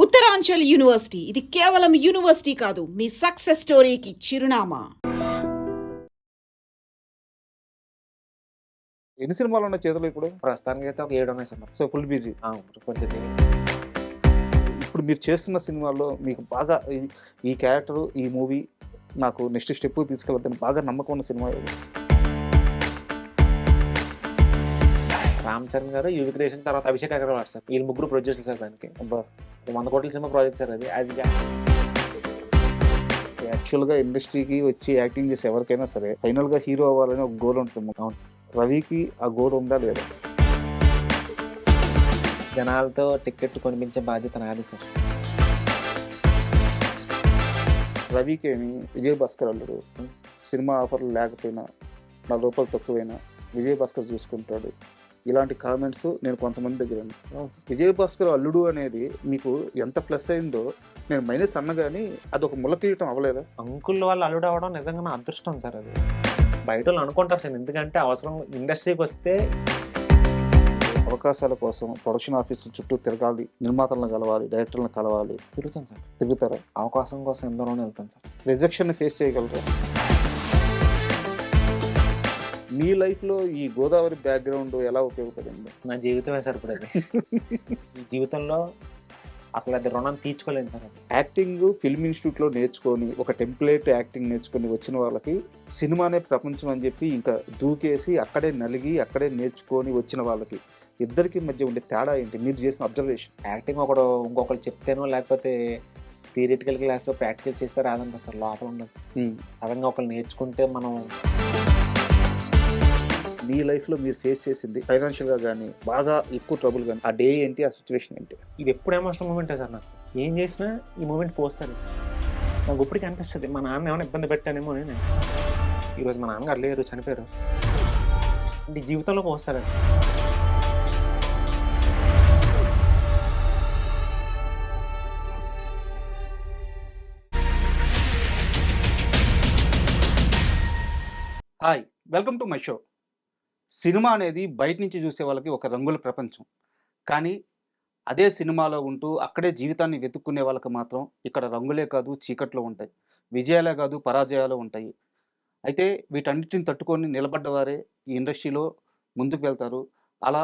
Uttaranchal university ఇది కేవలం university కాదు, మీ సక్సెస్ స్టోరీకి చిరునామా. ఎన్ని సినిమాలు ఉన్నాయి చేతులు ఇప్పుడు? ప్రస్తుతానికి అయితే ఒక 7 ఉన్నాయి సార్. So full busy. కొంచెం ఇప్పుడు మీరు చేస్తున్న సినిమాల్లో మీకు బాగా ఈ క్యారెక్టర్, ఈ మూవీ నాకు నెక్స్ట్ స్టెప్ తీసుకెళ్తాను బాగా నమ్మకం ఉన్న సినిమా ఏది? రామ్ చరణ్ గారు, యూవి క్రియేషన్, తర్వాత అభిషేక్ అగర్వాల్ సార్. వీళ్ళు ముగ్గురు ప్రొడ్యూసర్ సార్. దానికి 100 కోట్ల సినిమా ప్రాజెక్ట్ సార్ అది. యాక్చువల్గా ఇండస్ట్రీకి వచ్చి యాక్టింగ్ చేసే ఎవరికైనా సరే ఫైనల్గా హీరో అవ్వాలని ఒక గోల్ ఉంటుంది. అవును సార్. రవికి ఆ గోల్ ఉందా లేదా? జనాలతో టికెట్ కొనిపించే బాధ్యత నాది సార్. రవికి ఏమి విజయ్ భాస్కర్ అల్లుడు, సినిమా ఆఫర్లు లేకపోయినా 4 రూపాయలు తక్కువైనా విజయ్ భాస్కర్ చూసుకుంటాడు. ఇలాంటి కామెంట్స్ నేను కొంతమంది దగ్గర విజయ్ భాస్కర్ అల్లుడు అనేది మీకు ఎంత ప్లస్ అయిందో నేను మైనస్ అన్న కానీ అది ఒక ముళ్ళ తీయటం అవ్వలేదా? అంకుల్ వాళ్ళు అల్లుడు అవ్వడం నిజంగా నా అదృష్టం సార్. అది బయట వాళ్ళు అనుకుంటారు సార్, ఎందుకంటే అవసరం ఇండస్ట్రీకి వస్తే అవకాశాల కోసం ప్రొడక్షన్ ఆఫీసుల చుట్టూ తిరగాలి, నిర్మాతలను కలవాలి, డైరెక్టర్లను కలవాలి. తిరుగుతాను సార్. తిరుగుతారా? అవకాశం కోసం ఎందరోనే వెళ్తాను సార్. రిజెక్షన్ ఫేస్ చేయగలరా? మీ లైఫ్లో ఈ గోదావరి బ్యాక్గ్రౌండ్ ఎలా ఉపయోగపడింది? నా జీవితమే సార్ ఇప్పుడు అది. ఈ జీవితంలో అసలు అది రుణం తీర్చుకోలేను సార్. అది యాక్టింగ్ ఫిల్మ్ ఇన్స్టిట్యూట్లో నేర్చుకొని ఒక టెంప్లెట్ యాక్టింగ్ నేర్చుకొని వచ్చిన వాళ్ళకి సినిమానే ప్రపంచం అని చెప్పి ఇంకా దూకేసి అక్కడే నలిగి అక్కడే నేర్చుకొని వచ్చిన వాళ్ళకి ఇద్దరికి మధ్య ఉండే తేడా ఏంటి మీరు చేసిన అబ్జర్వేషన్? యాక్టింగ్ ఇంకొకరు చెప్తేనో లేకపోతే థియరిటికల్ క్లాస్లో ప్రాక్టికల్ చేస్తే రాదంట సార్, లోపల ఉండదు సార్. సడన్గా ఒకరు నేర్చుకుంటే మనం. మీ లైఫ్లో మీరు ఫేస్ చేసింది ఫైనాన్షియల్గా కానీ బాగా ఎక్కువ ట్రబుల్ కానీ ఆ డే ఏంటి, ఆ సిచ్యువేషన్ ఏంటి? ఇది ఎప్పుడు ఎమోషనల్ మూమెంటే సార్. నాకు ఏం చేసినా ఈ మూమెంట్ పోస్తాను. నాకు ఇప్పటికీ అనిపిస్తుంది మా నాన్న ఏమైనా ఇబ్బంది పెట్టానేమో అని. నేను ఈరోజు మా నాన్నగారు లేరు, చనిపోయారు. అంటే జీవితంలో పోస్తారండి. Hi, welcome to my show. Cinema అనేది బయట నుంచి చూసే వాళ్ళకి ఒక రంగుల ప్రపంచం, కానీ అదే సినిమాలో ఉంటూ అక్కడే జీవితాన్ని వెతుక్కునే వాళ్ళకి మాత్రం ఇక్కడ రంగులే కాదు చీకట్లో ఉంటాయి, విజయాలే కాదు పరాజయాలు ఉంటాయి. అయితే వీటన్నిటిని తట్టుకొని నిలబడ్డవారే ఈ ఇండస్ట్రీలో ముందుకు వెళ్తారు. అలా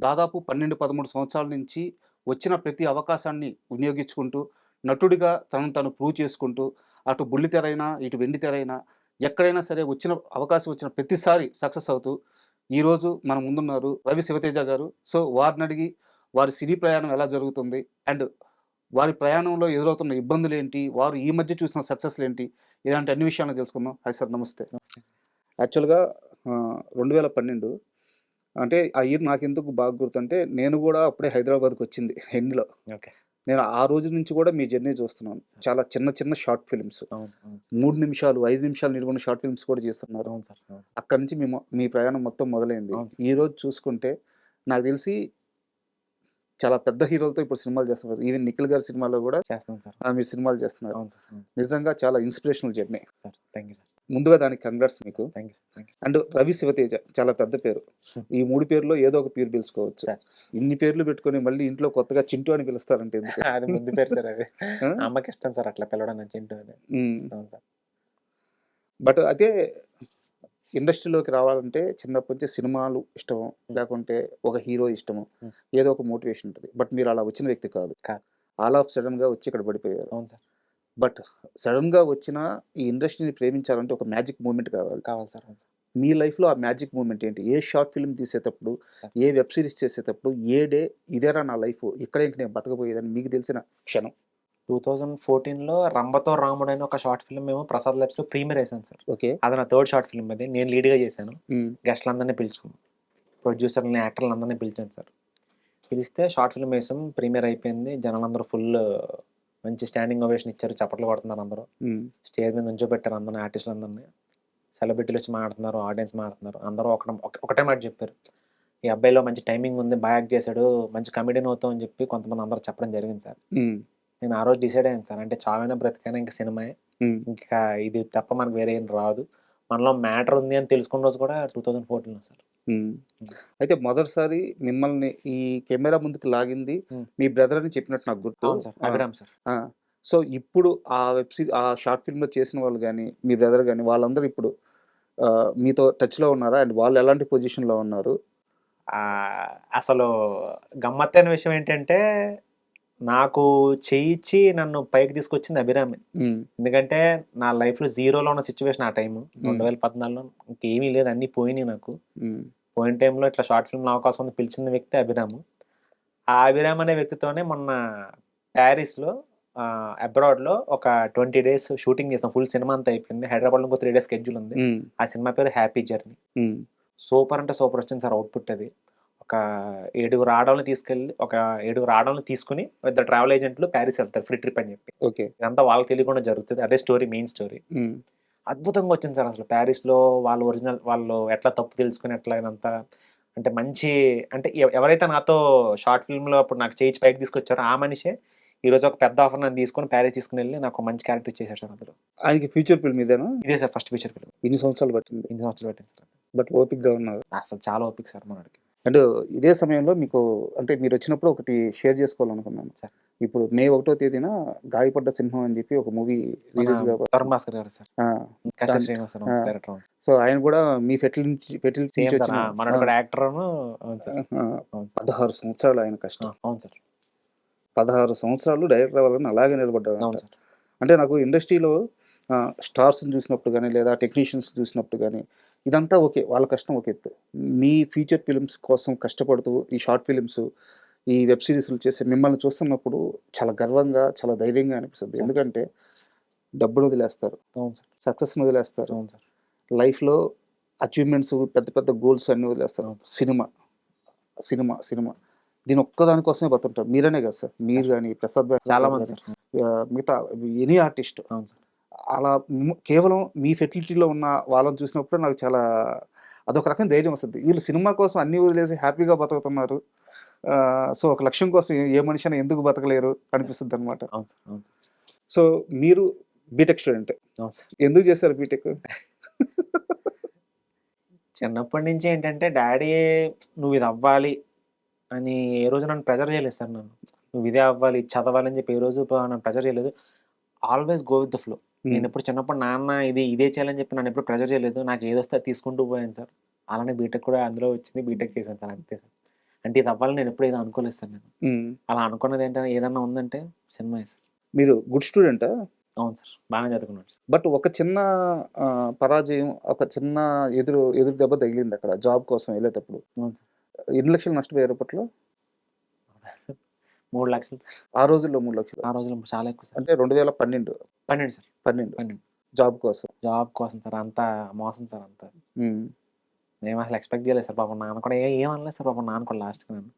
దాదాపు 12-13 సంవత్సరాల నుంచి వచ్చిన ప్రతి అవకాశాన్ని వినియోగించుకుంటూ నటుడిగా తనను తను ప్రూవ్ చేసుకుంటూ అటు బుల్లి తెరైనా ఇటు వెండి తెరైనా ఎక్కడైనా సరే వచ్చిన అవకాశం వచ్చిన ప్రతిసారి సక్సెస్ అవుతూ ఈరోజు మన ముందున్నారు రవి శివతేజ గారు. సో వారిని అడిగి వారి సినీ ప్రయాణం ఎలా జరుగుతుంది అండ్ వారి ప్రయాణంలో ఎదురవుతున్న ఇబ్బందులు ఏంటి, వారు ఈ మధ్య చూసిన సక్సెస్లు ఏంటి, ఇలాంటి అన్ని విషయాలను తెలుసుకుందాం. హాయ్ సార్, నమస్తే. యాక్చువల్గా 2012 అంటే ఆ ఇయర్ నాకు ఎందుకు బాగా గుర్తుంటే నేను కూడా అప్పుడే హైదరాబాద్కి వచ్చింది ఎండ్లో. ఓకే. నేను ఆ రోజు నుంచి కూడా మీ జర్నీ చూస్తున్నాను. చాలా చిన్న చిన్న షార్ట్ ఫిల్మ్స్, 3 నిమిషాలు 5 నిమిషాలు నిలువన్న షార్ట్ ఫిల్మ్స్ కూడా చేస్తున్నారు. అవును సార్. అక్కడి నుంచి మీ ప్రయాణం మొత్తం మొదలైంది. ఈరోజు చూసుకుంటే నాకు తెలిసి చాలా పెద్ద హీరోలతో ఇప్పుడు సినిమాలు చేస్తున్నారు. ఈవెన్ నిఖిల్ గారి సినిమాలో కూడా చేస్తాను సార్. మీరు సినిమాలు చేస్తున్నారు. అవును సార్. నిజంగా చాలా inspirational journey sir. Thank you sir. ముందుగా దానికి కంగ్రాట్స్ మీకు. Thank you sir. And Ravi Shiva Teja చాలా పెద్ద పేరు. ఈ 3 పేర్లో ఏదో ఒక పేరు పిలుచుకోవచ్చు. ఇన్ని పేర్లు పెట్టుకొని మళ్ళీ ఇంట్లో కొత్తగా చింటూ అని పిలుస్తారంటే ఎందుకు? అది ముందు పేరు సార్. అది అమ్మకి ఇష్టం సార్ అట్లా పిలవడం, నా చింటూ అని. అవును సార్. బట్ అదే ఇండస్ట్రీలోకి రావాలంటే చిన్నప్పటి నుంచి సినిమాలు ఇష్టము, లేకుంటే ఒక హీరో ఇష్టము, ఏదో ఒక మోటివేషన్ ఉంటుంది. బట్ మీరు అలా వచ్చిన వ్యక్తి కాదు. ఆల్ ఆఫ్ సడన్గా వచ్చి ఇక్కడ పడిపోయారు. అవును సార్. బట్ సడన్గా వచ్చిన ఈ ఇండస్ట్రీని ప్రేమించాలంటే ఒక మ్యాజిక్ మూమెంట్ కావాలి సార్. మీ లైఫ్లో ఆ మ్యాజిక్ మూమెంట్ ఏంటి? ఏ షార్ట్ ఫిల్మ్ తీసేటప్పుడు, ఏ వెబ్ సిరీస్ చేసేటప్పుడు, ఏ డే ఇదేరా నా లైఫ్ ఇక్కడ ఇంక నేను బతకపోయేదని మీకు తెలిసిన క్షణం? 2014లో రంభతో రాముడు అని ఒక షార్ట్ ఫిల్మ్ మేము ప్రసాద్ ల్యాబ్స్లో ప్రీమియర్ వేసాను సార్. ఓకే. అది నా 3rd షార్ట్ ఫిల్మ్. అది నేను లీడ్గా చేశాను. గెస్ట్లందరినీ పిలుచుకున్నాను, ప్రొడ్యూసర్లని, యాక్టర్లు అందరినీ పిలిచాను సార్. పిలిస్తే షార్ట్ ఫిల్మ్ వేసాం, ప్రీమియర్ అయిపోయింది. జనాలందరూ ఫుల్ మంచి స్టాండింగ్ ఓవేషన్ ఇచ్చారు, చప్పట్లు కొడుతున్నారు అందరూ. స్టేజ్ మీద నుంచోబెట్టారు అందరినీ, ఆర్టిస్టులు అందరినీ. సెలబ్రిటీలు వచ్చి మాట్లాడుతున్నారు, ఆడియన్స్ మాట్లాడుతున్నారు. అందరూ ఒకటే మాట చెప్పారు, ఈ అబ్బాయిలో మంచి టైమింగ్ ఉంది, బాగా యాక్ట్ చేశాడు, మంచి కమెడియన్ అవుతాం అని చెప్పి కొంతమంది అందరూ చెప్పడం జరిగింది సార్. నేను ఆ రోజు డిసైడ్ అయ్యాను సార్, అంటే చావైనా బ్రతికైనా ఇంకా సినిమాయే, ఇంకా ఇది తప్ప మనకు వేరే ఏం రాదు, మనలో మ్యాటర్ ఉంది అని తెలుసుకున్న రోజు కూడా 2014లో సార్. హ్మ్. అయితే మొదటిసారి మిమ్మల్ని ఈ కెమెరా ముందుకు లాగింది హ్మ్. మీ బ్రదర్ అని చెప్పినట్టు నాకు గుర్తు. అవును సార్. ఆ! అభిరామ్ సార్. ఆ! సో, ఇప్పుడు ఆ షార్ట్ ఫిల్మ్‌లో చేసిన వాళ్ళు గాని, మీ బ్రదర్ గాని వాళ్ళందరూ ఇప్పుడు మీతో టచ్‌లో ఉన్నారా? అండ్ వాళ్ళు ఎలాంటి పొజిషన్‌లో ఉన్నారు? అసలు గమ్మత్తైన విషయం ఏంటంటే, నాకు చెయ్యిచ్చి నన్ను పైకి తీసుకొచ్చింది అభిరామే. హ్మ్. ఎందుకంటే, నా లైఫ్‌లో జీరోలో ఉన్న సిట్యుయేషన్ ఆ టైము. హ్మ్. 2014లో ఇంకేమీ లేదు. అన్నీ పోయినియి నాకు. హ్మ్. పోయిన టైంలో ఇట్లా షార్ట్ ఫిల్మ్‌లో అవకాశం ఉంది పిలిచిన వ్యక్తి అభిరాము. ఆ అభిరామ్ అనే వ్యక్తితోనే మొన్న ప్యారిస్‌లో అబ్రాడ్‌లో ఒక 20 డేస్ షూటింగ్ చేసాం. ఫుల్ సినిమా అంతా అయిపోయింది. హైదరాబాద్‌లో ఇంకో 3 డేస్ షెడ్యూల్ ఉంది. హ్మ్. ఆ సినిమా పేరు 'హ్యాపీ జర్నీ.' హ్మ్. సూపర్ అంటే సూపర్ వచ్చింది సార్ అవుట్‌పుట్ అది. ఒక ఏడుగురు ఆడోళ్ళని తీసుకొని ఇద్దరు ట్రావెల్ ఏజెంట్లు ప్యారిస్ ఎళ్తారు ఫ్రీ ట్రిప్ అని చెప్పి. ఓకే. ఇదంతా వాళ్ళకి తెలియకుండా జరుగుతది. అదే స్టోరీ మెయిన్ స్టోరీ. హ్మ్. అద్భుతంగా వచ్చింది సార్ అసలు. ప్యారిస్‌లో వాళ్ళు ఎట్లా తప్పు తెలుసుకొని ఎట్లా ఇదంతా అంటే మంచి అంటే ఎవరైతే నాతో షార్ట్ ఫిల్మ్‌లో అప్పుడు నాకు చేయించి పైకి తీసుకొచ్చారో ఆ మనిషే ఈరోజు ఒక పెద్ద ఆఫర్ నన్ను తీసుకొని ప్యారిస్ తీసుకొనెళ్ళి నాకు ఒక మంచి క్యారెక్టర్ ఇచ్చేసాడు సార్ అందులో. ఆయనకి ఫ్యూచర్ ఫిల్మ్ ఇదేనా? ఇదే సార్ ఫస్ట్ ఫీచర్ ఫిల్మ్. ఇన్ని సంవత్సరాలు పట్టింది. ఇన్ని సంవత్సరాలు పట్టింది సార్. బట్ ఓపికగా ఉన్నారు. అసలు చాలా ఓపిక సార్ మనోడికి. అండ్ ఇదే సమయంలో మీకు అంటే మీరొచ్చినప్పుడు ఒకటి షేర్ చేసుకోవాలనుకున్నాను. సార్. ఇప్పుడు మే 1 తేదీన 'గాయపడ్డ సింహం' అని చెప్పి ఒక మూవీ మన రిలీజ్ 'తరుణ్ కాబోతుంది. భాస్కర్' గారు సార్. ఆ! కశ్యప్ దాన్ శ్రీనివాస్ ఆ! Sir director. అవును సార్. సో, ఆయన కూడా మీ ఫెటిలిటీ నుంచి సేమ్ సార్. వచ్చిన మనోడు ఆ! కూడా యాక్టరును అవును సార్. ఆహా! అవును సార్. 16 సంవత్సరాలు ఆయన కష్టం. అవును సార్. 16 సంవత్సరాలు డైరెక్టర్ అవ్వాలని అలాగే నిలబడ్డాడంట. అవును సార్. అంటే నాకు ఇండస్ట్రీలో స్టార్స్‌ని చూసినప్పుడు గాని, లేదా టెక్నీషియన్స్ చూసినప్పుడు గాని, ఇదంతా ఓకే. వాళ్ళ కష్టం ఒక ఎత్తు. మీ ఫీచర్ ఫిల్మ్స్ కోసం కష్టపడుతూ ఈ షార్ట్ ఫిల్మ్స్, ఈ వెబ్ సీరీస్‌లు చేసే మిమ్మల్ని చూస్తున్నప్పుడు చాలా గర్వంగా, చాలా ధైర్యంగా అనిపిస్తది. సార్. ఎందుకంటే డబ్బును వదిలేస్తారు. అవును సార్. సక్సెస్‌ని వదిలేస్తారు. అవును సార్. లైఫ్‌లో అచీవ్‌మెంట్స్ పెద్ద పెద్ద గోల్స్ అన్నీ వదిలేస్తారు. అవును. Cinema, cinema. దీని ఒక్కదాని కోసమే బతుకుతారు. మీరనే కాదు సార్. మీరు సార్. గాని, ప్రసాద్ భాస్కర్ చాలా గారు మంది గాని, సార్. మిగతా ఎనీ ఆర్టిస్ట్ అవును సార్. అలా కేవలం మీ ఫెర్టిలిటీలో ఉన్న వాళ్ళని చూసినప్పుడు నాకు చాలా అదొక రకమైన ధైర్యం వస్తది. వీళ్ళు సినిమా కోసం అన్నీ వదిలేసి హ్యాపీగా బతుకుతున్నారు. సో, ఒక లక్ష్యం కోసం ఏ మనిషి అయినా ఎందుకు బతకలేరు అనిపిస్తదనమాట. అవును సార్. అవును సార్. సో, మీరు బీటెక్ స్టూడెంట్. అవును సార్. ఎందుకు చేశారు బీటెక్? చిన్నప్పటి నుంచి ఏంటంటే డ్యాడీ నువ్విది అవ్వాలి అని ఏ రోజు నన్ను ప్రెషర్ చేయలేదు సార్ నన్ను. నువ్వు ఇదే అవ్వాలి, ఇది చదవాలి అని చెప్పి ఏ రోజు నన్ను ప్రెషర్ చేయలేదు. Always go with the flow. హ్మ్. నేనెప్పుడు చిన్నప్పుడు నాన్న ఇదే చేయాలని చెప్పి నన్నెప్పుడు ప్రెషర్ చేయలేదు. నాకు ఏదొస్తే అది తీసుకుంటూ పోయాను సార్. అలానే బీటెక్ కూడా అందులో వచ్చింది. బీటెక్ చేశాను సార్ అంతే సార్. అంటే ఇది అవ్వాలని నేనెప్పుడు ఏది అనుకోలేదు సార్ నేను. హ్మ్. అలా అనుకున్నది ఏదన్నా ఉందంటే సినిమాయే సార్. మీరు గుడ్ స్టూడెంటా? అవును సార్. బాగానే చదువుకున్నాను సార్. బట్ ఒక చిన్న పరాజయం, ఒక చిన్న ఎదురు దెబ్బ తగిలిందక్కడ జాబ్ కోసం ఎళ్ళేటప్పుడు. అవును సార్. ఎన్ని లక్షలు నష్టపోయారు అప్పట్లో? 3,00,000 సార్. ఆ రోజుల్లో 3,00,000 ఆ రోజుల్లో చాలా ఎక్కువ సార్. అంటే 2012 12 సార్. 12 12 జాబ్ కోసం. జాబ్ కోసం సార్. అంతా మోసం సార్ అంతా. హ్మ్. మేమసలు ఎక్స్‌పెక్ట్ చేయలేదు సార్. పాపం నాన్న కూడా ఏమనలేదు సార్ పాపం నాన్న కూడా లాస్ట్‌కి నన్ను.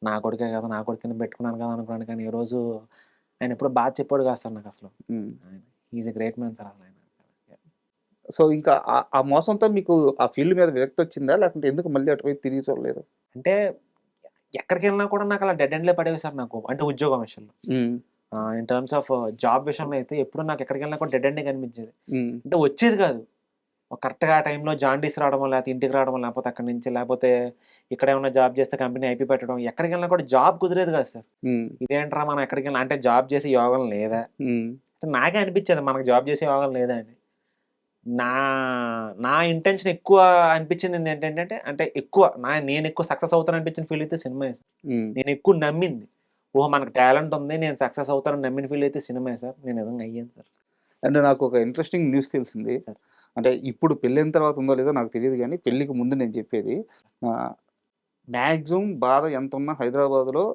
నా కొడుకే కదా! నా కొడుకుని పెట్టుకున్నాను కదా! అనుకున్నాను కానీ, ఈ రోజు ఆయన ఎప్పుడు బాధ చెప్పాడు కాదు సార్ నాకసలు. హ్మ్. ఆయన he is a great man sir అసలాయన. సో, ఇంకా ఆ మోసంతో మీకు ఆ ఫీల్డ్ మీద విరక్తొచ్చిందా? లేకుంటే ఎందుకు మళ్ళీ అటువైపు తిరిగి చూడలేదు? అంటే ఎక్కడికెళ్ళినా కూడా నాకలా డెడ్ ఎండ్‌లే పడేవి సార్ నాకు. అంటే ఉద్యోగం విషయంలో. హ్మ్. ఇన్ టర్మ్స్ ఆఫ్ జాబ్ విషయంలో అయితే ఎప్పుడు నాకు ఎక్కడికెళ్ళినా కూడా డెడ్ ఎండే కనిపించేది. హ్మ్. అంటే వచ్చేది కాదు. కరెక్ట్‌గా ఆ టైంలో జాండీస్ రావడమో, లేకపోతే ఇంటికి రావడమో, లేకపోతే అక్కడి నుంచి లేకపోతే ఇక్కడేమన్నా జాబ్ చేస్తే కంపెనీ ఐపీ పెట్టడం. ఎక్కడికెళ్ళినా కూడా జాబ్ కుదిరేది కాదు సార్. హ్మ్. ఇదేంట్రా మనం ఎక్కడికెళ్ళినా అంటే జాబ్ చేసే యోగం లేదా? హ్మ్. అంటే నాకే అనిపిచ్చేది మనకు జాబ్ చేసే యోగం లేదా అని. నా నా ఇంటెన్షన్ ఎక్కువ అనిపిచ్చింది ఏంటంటే అంటే ఎక్కువ నేనెక్కువ సక్సెస్ అవుతాను అనిపించిన ఫీల్డ్ అయితే సినిమాయే సార్. హ్మ్. నేనెక్కువ నమ్మింది. ఓహో! మనకు టాలెంట్ ఉంది. నేను సక్సెస్ అవుతానని నమ్మిన ఫీల్డ్ అయితే సినిమాయే సార్. నేను నిజంగా అయ్యాను సార్. అంటే నాకొక ఇంట్రెస్టింగ్ న్యూస్ తెలిసింది. సార్. అంటే ఇప్పుడు పెళ్ళైన తర్వాత ఉందో లేదో నాకు తెలీదు గానీ, సార్. పెళ్ళికి ముందు నేను చెప్పేది. ఆహ్, మాక్సిమం బాధ ఎంతున్నా హైదరాబాద్‌లో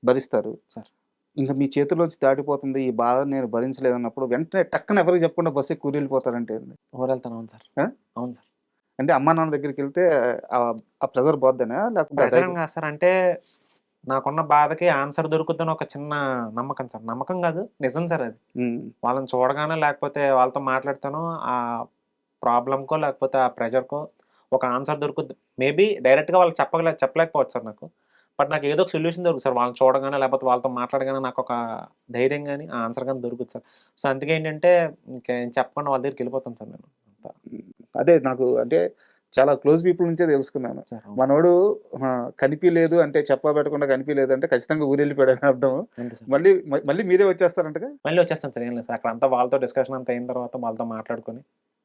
భరిస్తారు. సార్. ఇంక మీ చేతుల్లోంచి దాటిపోతుంది. ఈ బాధ నేను భరించలేదన్నప్పుడు వెంటనే టక్కన ఎవరికీ చెప్పకుండా బస్ ఎక్కి ఊరెళ్ళిపోతారంటే ఏంది? ఊరెళ్తాను. అవును సార్. ఆ? అవును సార్. అంటే అమ్మా, నాన్న దగ్గరికెళ్తే ఆ ప్రెషర్ పోద్దనా? లేకపోతే ఆ ప్రెషర్ అని ధైర్యం కాదు సార్. అంటే నాకున్న బాధకి ఆన్సర్ దొరుకుద్దని ఒక చిన్న నమ్మకం సార్. నమ్మకం కాదు నిజం సార్ అది. హ్మ్. వాళ్ళని చూడగానే లేకపోతే వాళ్ళతో మాట్లాడితేనో ఆ ప్రాబ్లమ్‌కో లేకపోతే ఆ ప్రెషర్‌కో ఒక ఆన్సర్ దొరుకుద్ది. మేబీ డైరెక్ట్‌గా వాళ్ళకి చెప్పలేకపోవచ్చు సార్ నాకు. బట్ నాకు ఏదో ఒక సొల్యూషన్ దొరుకుతుంది సార్. వాళ్ళని చూడగానే లేకపోతే వాళ్ళతో మాట్లాడగానే నాకొక ధైర్యం గాని, ఆ ఆన్సర్ గాని దొరుకుద్ది సార్. సో, అందుకే ఏంటంటే ఇంకేం చెప్పకుండా వాళ్ళ దగ్గరికెళ్ళిపోతాను సార్ నేను. అంతా. హ్మ్. అదే నాకు అంటే చాలా క్లోజ్ పీపుల్ నుంచే తెలుసుకున్నాను. సార్. అవును. మనోడు కనిపియలేదు అంటే చెప్పా పెట్టకుండా కనిపియలేదు అంటే ఖచ్చితంగా ఊరెళ్ళిపోయాడని అర్థం. అంతే సార్. మళ్ళీ మీరే వచ్చేస్తారంటగా? మళ్ళీ వచ్చేస్తాను సార్. ఏం లేదు సార్. అక్కడ అంతా వాళ్ళతో డిస్కషన్ అంతా అయిన తర్వాత వాళ్ళతో మాట్లాడుకొని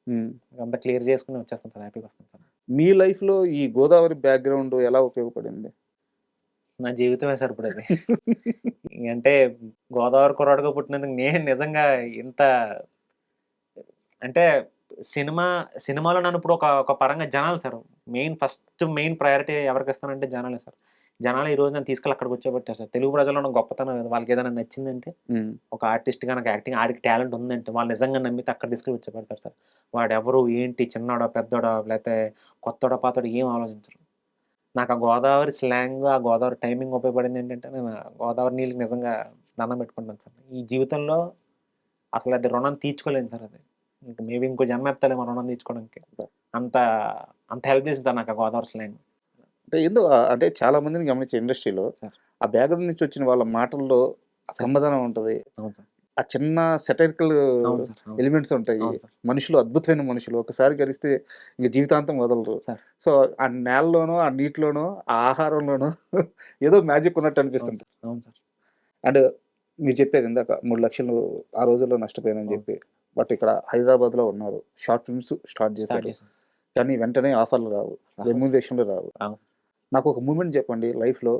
హ్మ్. అంతా క్లియర్ చేసుకొని వచ్చేస్తాను సార్. హ్యాపీగా వస్తాను సార్. మీ లైఫ్‌లో ఈ గోదావరి బ్యాక్‌గ్రౌండ్ ఎలా ఉపయోగపడింది? నా జీవితమే సార్ ఇప్పుడది. అంటే గోదావరి కుర్రాడుగా పుట్టినందుకు నేను నిజంగా ఇంత అంటే సినిమాలో నన్ను ఇప్పుడు ఒక పరంగా జనాలు సార్. మెయిన్ ప్రయారిటీ ఎవరికిస్తానంటే జనాలే సార్. జనాలు ఈరోజు నన్ను తీసుకెళ్ళి అక్కడ కూర్చోబెట్టారు సార్. తెలుగు ప్రజల్లో ఉన్న గొప్పతనం అది. వాళ్ళకేదైనా నచ్చిందంటే హ్మ్. ఒక ఆర్టిస్ట్‌గా నాకు యాక్టింగ్ ఆడికి టాలెంట్ ఉందంటే వాళ్ళు నిజంగా నమ్మితే అక్కడ తీసుకెళ్ళి కూర్చోబెడతారు సార్. వాడెవరు, ఏంటి, చిన్నోడా, పెద్దోడా, లేతే కొత్తోడా, పాతోడా ఏం ఆలోచించరు. నాకు ఆ గోదావరి స్లాంగ్, ఆ గోదావరి టైమింగ్ ఉపయోగపడిందేంటంటే నేను ఆ గోదావరి నీళ్ళకి నిజంగా దండం పెట్టుకుంటాను సార్. ఈ జీవితంలో అసలు అది రుణం తీర్చుకోలేను సార్ అది. ఇంక మేబీ ఇంకో జన్మ ఎత్తాలేమో రుణం తీర్చుకోవడానికి. అంత అంత హెల్ప్ చేసింది సార్ నాకు ఆ గోదావరి స్లాంగ్. అంటే అంటే చాలా మందిని గమనించా ఇండస్ట్రీలో. సార్. ఆ బ్యాక్‌గ్రౌండ్ నుంచి వచ్చిన వాళ్ళ మాటల్లో ఆ సార్. కమ్మదనం ఉంటది. అవును సార్. ఆ చిన్న సెటైరికల్ అవును సార్. అవును. ఎలిమెంట్స్ ఉంటాయి. అవును సార్. మనుషులు అద్భుతమైన మనుషులు. ఒకసారి కలిస్తే ఇంక జీవితాంతం వదలరు. సార్. సో, ఆ నేలలోనో, ఆ నీటిలోనో, ఆ ఆహారంలోనో ఏదో మ్యాజిక్ ఉన్నట్టు అవును అనిపిస్తుంది. సార్. అవును సార్. అండ్ మీరు చెప్పారు ఇందాక 3,00,000 ఆ రోజుల్లో నష్టపోయానని అవును చెప్పి. సార్. బట్ ఇక్కడ హైదరాబాద్‌లో ఉన్నారు. షార్ట్ ఫిల్మ్స్ స్టార్ట్ స్టార్ట్ చేశారు. చేశాను సార్. కానీ వెంటనే ఆఫర్‌లు రావు. రావు సార్. రెమ్యూనరేషన్‌లు రావు. అవును. నాకొక మూమెంట్ చెప్పండి లైఫ్‌లో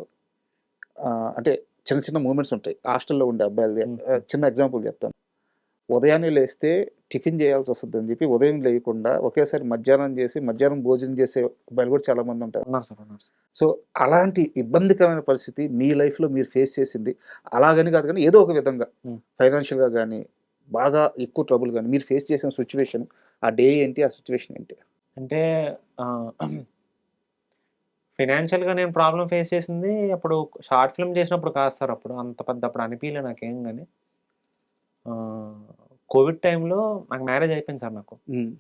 అంటే చిన్న చిన్న మూమెంట్స్ ఉంటాయి. హాస్టల్‌లో ఉండే అబ్బాయిలది. హ్మ్. చిన్న ఎగ్జాంపుల్ చెప్తాను. ఉదయాన్నే లేస్తే టిఫిన్ చేయాల్సొస్తదని చెప్పి ఉదయం లేయకుండా ఒకేసారి మధ్యాహ్నం చేసి, మధ్యాహ్నం భోజనం చేసే అబ్బాయిలు కూడా చాలామందుంటారు. ఉన్నారు సార్. ఉన్నారు. సో, అలాంటి ఇబ్బందికరమైన పరిస్థితి మీ లైఫ్‌లో మీరు ఫేస్ చేసింది. అలాగని కాదు గానీ ఏదో ఒక విధంగా హ్మ్. ఫైనాన్షియల్‌గా గానీ, బాగా ఎక్కువ ట్రబుల్ గానీ మీరు ఫేస్ చేసిన సిట్యుయేషన్ ఆ డే ఏంటి? ఆ సిట్యుయేషన్ ఏంటి? అంటే ఆహ్, ఫైనాన్షియల్‌గా నేను ప్రాబ్లమ్ ఫేస్ చేసింది అప్పుడు షార్ట్ ఫిల్మ్ చేసినప్పుడు కాదు సార్ అప్పుడు. అంత పెద్ద అప్పుడు అనిపియలే నాకేం గాని. ఆహ్, కోవిడ్ టైమ్‌లో నాకు మ్యారేజ్ అయిపోయింది సార్ నాకు. హ్మ్.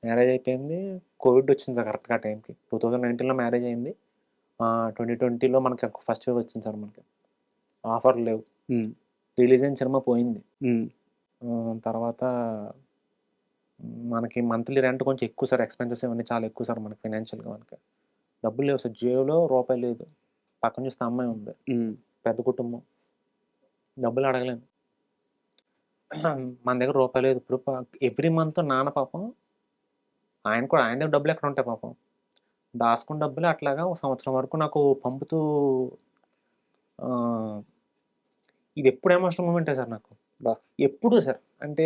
మ్యారేజ్ అయిపోయింది. కోవిడ్ వచ్చింది సార్ కరెక్ట్‌గా ఆ టైంకి. 2019లో మ్యారేజ్ అయింది. 2020లో మనకి ఫస్ట్ వేవ్ వచ్చింది సార్ మనకి. ఆఫర్‌లు లేవు. హ్మ్. రిలీజ్ అయిన సినిమా పోయింది. హ్మ్. తర్వాత మనకి మంత్లీ రెంట్ కొంచెం ఎక్కువ సార్. ఎక్స్‌పెన్సెస్ ఇవన్నీ చాలా ఎక్కువ సార్ మనకి ఫైనాన్షియల్‌గా మనకి. డబ్బులు లేవు సార్. జేబులో రూపాయి లేదు. పక్కన చూస్తే అమ్మాయి ఉంది. హ్మ్. పెద్ద కుటుంబం. డబ్బులు అడగలేను. మన దగ్గర రూపాయి లేదు. ఇప్పుడు ఎవ్రీ మంత్ నాన్న పాపం ఆయన దగ్గర డబ్బులెక్కడుంటాయి పాపం. దాసుకున్న డబ్బులు అట్లాగా ఒక సంవత్సరం వరకు నాకు పంపుతూ ఆహ్, ఇదెప్పుడు ఎమోషనల్ మూమెంటే సార్ నాకు. అబ్బా! ఎప్పుడు సార్. అంటే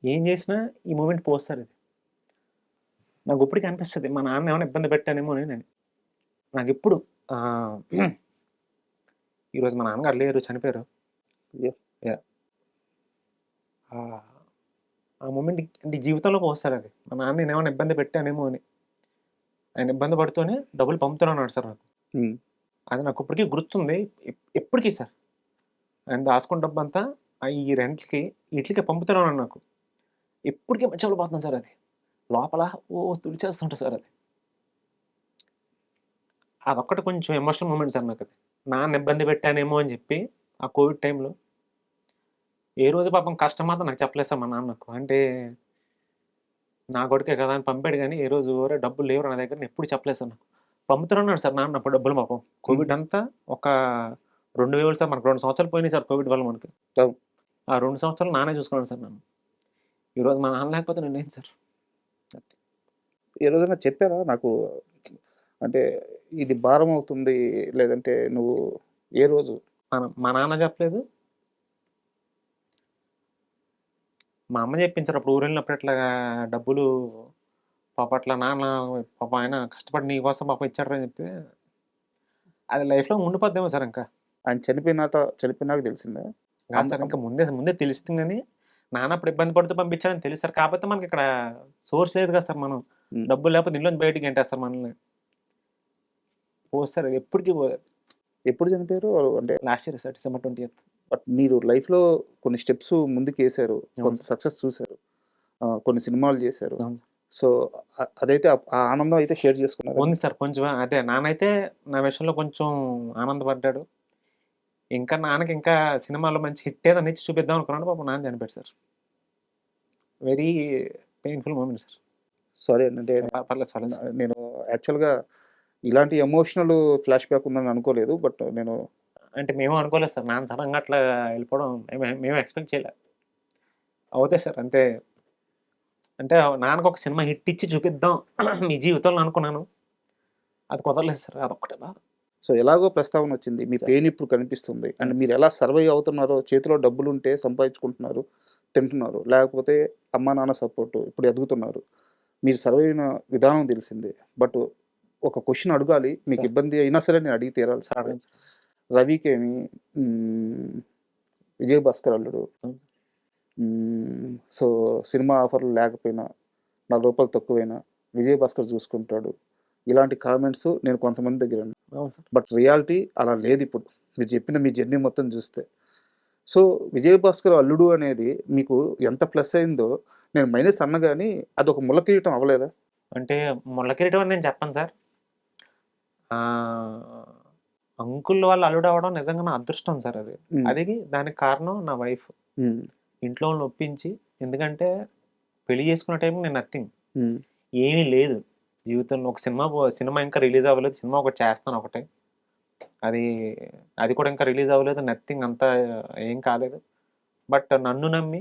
ఏం చేసినా ఈ మూమెంట్ పోదు సార్ ఇది. నాకిప్పటికి అనిపిస్తది. మా నాన్న ఏమైనా ఇబ్బంది పెట్టానేమోనని. నాకిప్పుడు ఆహ్, ఈరోజు మా నాన్నగారు లేరు. చనిపోయారు. అయ్యో! యాహ్! ఆహ్, ఆ మూమెంట్ అంటే జీవితంలో పోదు సార్ అది. మా నాన్న నేనేమైనా ఇబ్బంది పెట్టానేమో అని. ఆయన ఇబ్బంది పడుతూనే డబ్బులు పంపుతూనే ఉన్నాడు సార్ నాకు. హ్మ్. అది నాకిప్పటికి గుర్తుంది. ఎప్పటికి సార్. ఆయన దాసుకున్న డబ్బంతా ఈ రెంట్‌లకి, ఈట్లికే పంపుతూనే ఉన్నాడు నాకు. ఇప్పటికి మర్చిపోలేకపోతున్నాను సార్ అది. లోపల తుడిచేస్తుంటా సార్ అది. అదొక్కటి కొంచెం ఎమోషనల్ మూమెంట్ సార్ నాకది. నాన్న ఇబ్బంది పెట్టానేమో అని చెప్పి ఆ కోవిడ్ టైమ్‌లో ఏ రోజు పాపం కష్టం మాత్రం నాకు చెప్పలేదు సార్ మా నాన్న నాకు. అంటే నా కొడుకే కదా అని పంపాడు గానీ, ఏ రోజు "ఒరేయ్! డబ్బులు లేవురా నా దగ్గర" అని ఎప్పుడు చెప్పలేదు సార్ నాకు. పంపుతూనే ఉన్నాడు సార్ నాన్న అప్పుడు డబ్బులు పాపం. హ్మ్. కోవిడ్ అంతా ఒక 2000 సార్ మనకు 2 సంవత్సరాలు పోయినాయి సార్ కోవిడ్ వల్ల మనకి. అవును. ఆ 2 సంవత్సరాలు నాన్నే చూసుకున్నాడు సార్ నన్ను. ఈరోజు మా నాన్న లేకపోతే నేనేంటి సార్? అంతే. ఏ రోజైనా చెప్పారా నాకు అంటే ఇది భారమవుతుంది లేదంటే నువ్వు ఏ రోజు? మా నాన్న చెప్పలేదు. మా అమ్మ చెప్పింది సార్ అప్పుడు ఊరెళ్ళినప్పుడు ఇట్లాగా డబ్బులు పాపం అట్లా నాన్న పాపం ఆయన కష్టపడి నీ కోసం పాపం ఇచ్చాడురా అని చెప్పి అది లైఫ్‌లో ఉండిపోద్దేమో సార్ ఇంకా. ఆయన చనిపోయినాక తెలిసిందా? కాదు అమ్మ సార్ అమ్ ఇంకా ముందే తెలుస్తుంది గానీ, నాన్న అప్పుడు ఇబ్బంది పడుతూ పంపించాడని తెలుసు సార్. కాపోతే మనకిక్కడ సోర్స్ లేదు కదా సార్ మనం. హ్మ్. డబ్బులు లేకపోతే ఇంట్లోంచి బయటికి గెంటేస్తారు మనల్ని. పోదు సార్ అది ఎప్పటికి పోదు. ఎప్పుడు చనిపోయారు? అంటే లాస్ట్ ఇయర్ సార్ డిసెంబర్ 20థ్. బట్ మీరు లైఫ్‌లో కొన్ని స్టెప్స్ ముందుకేసారు. అవును కొంత సార్. సక్సెస్ చూసారు. కొన్ని సినిమాలు చేశారు. అవును సార్. సో, అదైతే ఆ ఆనందం అయితే షేర్ చేసుకున్నారా ఉంది మీరు? సార్ కొంచెం అదే నాన్నయితే నా విషయంలో కొంచెం ఆనందపడ్డాడు. ఇంకా నాన్నకి ఇంకా సినిమాలో మంచి హిట్ ఏదన్నా ఇచ్చి చూపిద్దాం అనుకున్నాడు. పాపం నాన్న చనిపోయాడు sir. Very painful moment sir. Sorry అంటే పర్లేదు పర్లేదు సార్. నేను యాక్చువల్‌గా ఇలాంటి ఎమోషనల్ ఫ్లాష్ బ్యాక్ ఉందని అనుకోలేదు. బట్ నేను అంటే మేము అనుకోలేదు సార్. నాన్న సడెన్‌గా అట్లా వెళ్ళిపోవడం మేము ఎక్స్‌పెక్ట్ చేయలే. అవుతాయి సార్ అంతే. అంటే నాన్నకి ఒక సినిమా హిట్ ఇచ్చి చూపిద్దాం మీ జీవితంలో అనుకున్నాను. అది కుదరలేదు సార్. అదొక్కటే బాధ. సో, ఎలాగో ప్రస్తావన వచ్చింది. మీ సార్. పెయిన్ ఇప్పుడు కనిపిస్తుంది. అండ్ అవును సార్. మీరు ఎలా సర్వైవ్ అవుతున్నారో, చేతిలో డబ్బులుంటే సంపాదించుకుంటున్నారు, తింటున్నారు. లేకపోతే అమ్మా, నాన్న సపోర్టు, ఇప్పుడు ఎదుగుతున్నారు. మీరు సర్వైవ్ అయిన విధానం తెలిసిందే. బట్ ఒక క్వెషన్ అడగాలి. మీకు సార్. ఇబ్బంది అయినా సరే నేను అడిగి సార్ తీరాల్సిందే. అడగండి సార్. రవికేమి హ్మ్, విజయ్ భాస్కర్ అల్లుడు. అవును. సో, సినిమా ఆఫర్‌లు లేకపోయినా, రూ. 4 తక్కువైనా విజయ్ భాస్కర్ చూసుకుంటాడు. ఇలాంటి కామెంట్స్ నేను కొంతమంది దగ్గర విన్నా. అవును సార్. బట్ రియాలిటీ అలా లేదిప్పుడు. మీరు చెప్పిన మీ జర్నీ మొత్తం చూస్తే. సో, విజయ్ భాస్కర్ అల్లుడు అనేది మీకు ఎంత ప్లస్ అయిందో, నేను మైనస్ అన్నా గాని అదొక ముళ్ళ కిరీటం అవ్వలేదా? అంటే ముళ్ళ కిరీటం అని నేను చెప్పను సార్. ఆహ్, అంకుల్ వాళ్ళ అల్లుడవ్వడం నిజంగా నా అదృష్టం సార్ అది. హ్మ్. అది దానికి కారణం నా వైఫ్. హ్మ్. ఇంట్లో వాళ్ళని ఒప్పించి ఎందుకంటే పెళ్లి చేసుకున్న టైంకి నేను నథింగ్. హ్మ్. ఏమీ లేదు. జీవితంలో ఒక సినిమా ఇంకా రిలీజ్ అవ్వలేదు. సినిమా ఒకటి చేస్తాను ఒకటే. అది అది కూడా ఇంకా రిలీజ్ అవ్వలేదు. నథింగ్ అంతా ఏం కాలేదు. బట్ నన్ను నమ్మి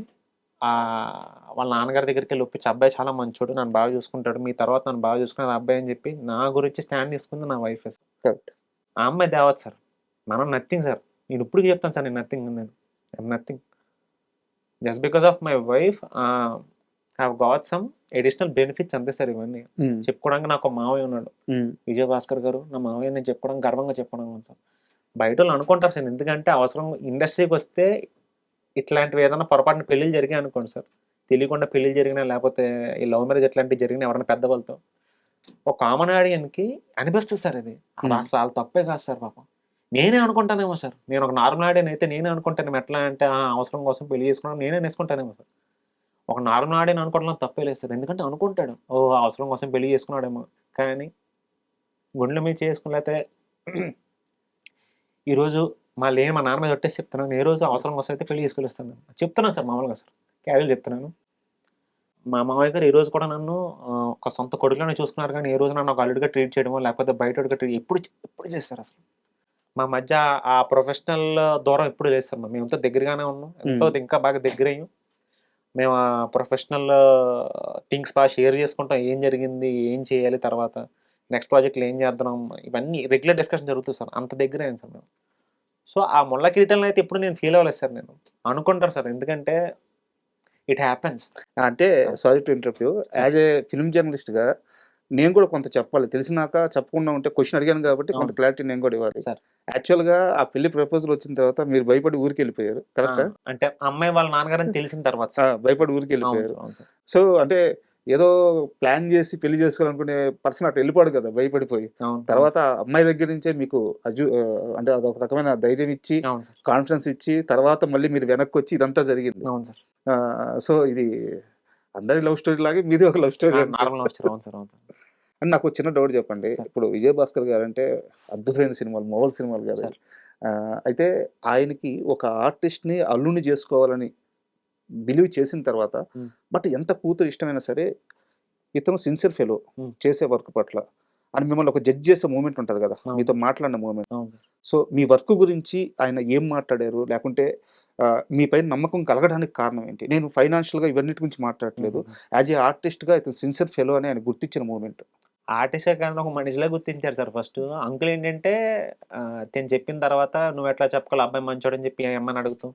వాళ్ళ నాన్నగారి దగ్గరికెళ్ళి ఒప్పించి, "అబ్బాయి చాలా మంచోడు. నన్ను బాగా చూసుకుంటాడు. మీ తర్వాత నన్ను బాగా చూసుకునేది ఆ అబ్బాయి" అని చెప్పి నా గురించి స్టాండ్ తీసుకుంది నా వైఫే సార్. కరెక్ట్. ఆ అమ్మాయి దేవత సార్. మనం నథింగ్ సార్. నేను ఇప్పటికి చెప్తాను సార్ నేను నథింగ్ నేను. I'm nothing. Just because of my wife have got some additional benefits అంతే సార్ ఇవన్నీ. హ్మ్. చెప్పుకోవడానికి నాకు ఒక మావయ్య ఉన్నాడు. హ్మ్. విజయ్ భాస్కర్ గారు నా మావయ్య నేను చెప్పుకోవడానికి గర్వంగా చెప్పుకోవడం సార్. బయటోళ్ళు అనుకుంటారు సార్. ఎందుకంటే అవసరం ఇండస్ట్రీకొస్తే ఇట్లాంటివి ఏదైనా పొరపాటున పెళ్ళిళ్ళు జరిగాయనుకోండి సార్. తెలియకుండా పెళ్ళిళ్ళు జరిగినా లేకపోతే ఈ లవ్ మ్యారేజ్ ఇట్లాంటివి జరిగినా ఎవరైనా పెద్దవాళ్ళతో ఒక కామన్ ఆడియన్‌కి అనిపిస్తది సార్ అది. అది హ్మ్. అసలు ఆళ్ళ తప్పే కాదు సార్ పాపం. నేనే అనుకుంటానేమో సార్. నేను ఒక నార్మల్ ఆడియన్ అయితే నేనే అనుకుంటానేమో ఎట్లా అంటే అవసరం కోసం పెళ్లి చేసుకున్నాం నేనే అనేసుకుంటానేమో సార్. ఒక నార్మల్ ఆడియన్ అనుకోవడంలో తప్పే లేదు సార్. ఎందుకంటే అనుకుంటాడు. ఓహ్! అవసరం కోసం పెళ్లి చేసుకున్నాడేమో. కానీ గుండెల మీద చేసుకొని లేతే ఈరోజు మా నాన్న మీద ఒట్టేసి చెప్తున్నాను. ఏ రోజు అవసరం కోసం అయితే పెళ్లి చేసుకొనిస్తాను. చెప్తున్నాను సార్ మామూలుగా సార్. క్యాజువల్ చెప్తున్నాను. మా మామయ్య గారు ఈ రోజు కూడా నన్ను ఒక సొంత కొడుకులానే చూసుకున్నారు గానీ, ఏ రోజు నన్ను ఒక అల్లుడిగా ట్రీట్ చేయడమో, లేకపోతే బయటోడిగా ఎప్పుడు చేశారసలు. మా మధ్య ఆ ప్రొఫెషనల్ దూరం ఎప్పుడు లేదు సార్. మేమంతా దగ్గరగానే ఉన్నాం. హ్మ్. ఇంకా బాగా దగ్గరయ్యాం. మేము ఆ ప్రొఫెషనల్ థింగ్స్ బాగా షేర్ చేసుకుంటాం. ఏం జరిగింది? ఏం చేయాలి తర్వాత? నెక్స్ట్ ప్రాజెక్ట్‌లో ఏం చేద్దాం? ఇవన్నీ రెగ్యులర్ డిస్కషన్ జరుగుతాయి సార్. అంత దగ్గరయ్యాం సార్ మేము. సో, ఆ ముళ్ళ కిరీటంలో అయితే ఎప్పుడు నేను ఫీల్ అవ్వలేదు సార్ నేను. అనుకుంటారు సార్. ఎందుకంటే ఇట్ హ్యాపెన్స్. అంటే ah! Sorry to interrupt you. Sir. As a film జర్నలిస్ట్‌గా నేను కూడా కొంత చెప్పాలి. తెలిసినాక చెప్పకుండా ఉంటే క్వెషన్ అడిగాను కాబట్టి కొంత అవును. క్లారిటీ నేను కూడా ఇవ్వాలి. సార్. యాక్చువల్‌గా ఆ పెళ్లి ప్రపోజల్ వచ్చిన తర్వాత మీరు భయపడి ఊరికెళ్ళిపోయారు. ఆ! కరెక్టా? అంటే అమ్మాయి వాళ్ళ నాన్నగారని తెలిసిన తర్వాత ఆ! సార్. భయపడి అవును ఊరికెళ్ళిపోయారు. సార్. అవును సార్. సో, అంటే ఏదో ప్లాన్ జేసి పెళ్లి చేసుకోవాలనుకునే పర్సన్ అటు ఎళ్ళిపోడు కదా! భయపడిపోయి. అవును. అవును తర్వాత సార్. అమ్మాయి దగ్గర నుంచే మీకు అంటే అదొక రకమైన ధైర్యం ఇచ్చి, అవును సార్. కాన్ఫిడెన్స్ ఇచ్చి, తర్వాత మళ్ళీ మీరు వెనక్కొచ్చి ఇదంతా జరిగింది. అవును సార్. సో, ఇది అందరి లవ్ స్టోరీ లాగే మీది ఒక లవ్ స్టోరీ అంతే. Normal love story. అవును సార్. అవును సార్. అండ్ నాకో చిన్న డౌట్ చెప్పండి. సార్. ఇప్పుడు 'విజయ్ భాస్కర్' గారంటే అద్భుతమైన సినిమాలు, మామూలు సినిమాలు కాదవి. సార్. అయితే ఆయనకి ఒక ఆర్టిస్ట్‌ని అల్లుడిని చేసుకోవాలని బిలీవ్ చేసిన తర్వాత, హ్మ్. బట్ ఎంత కూతురు ఇష్టమైనా సరే, ఇతను సిన్సియర్ ఫెలో హ్మ్. చేసే వర్క్ పట్ల. అండ్ మిమ్మల్ని ఒక జడ్జ్ చేసే మూమెంట్ ఉంటది కదా! అవును మీతో సార్. మాట్లాడిన మూమెంట్. అవును సార్. సో, మీ వర్క్ గురించి ఆయన ఏం మాట్లాడారు? లేకుంటే మీ పైన నమ్మకం కలగడానికి కారణం ఏంటి? నేను ఫైనాన్షియల్‌గా ఇవన్నిటి గురించి మాట్లాడట్లేదు. హుహుహు. యాస్ ఎ ఆర్టిస్ట్‌గా ఇతను సిన్సియర్ ఫెలో అని ఆయన గుర్తించిన మూమెంట్. ఆర్టిస్టే కాదని ఒక మనిషిలా గుర్తించారు సార్ ఫస్టు. అంకుల్ ఏంటంటే తిను చెప్పిన తర్వాత నువ్వెట్లా చెప్పుకోవాలి అబ్బాయి మంచోడని చెప్పి ఆ అమ్మాయిని అడుగుతావు.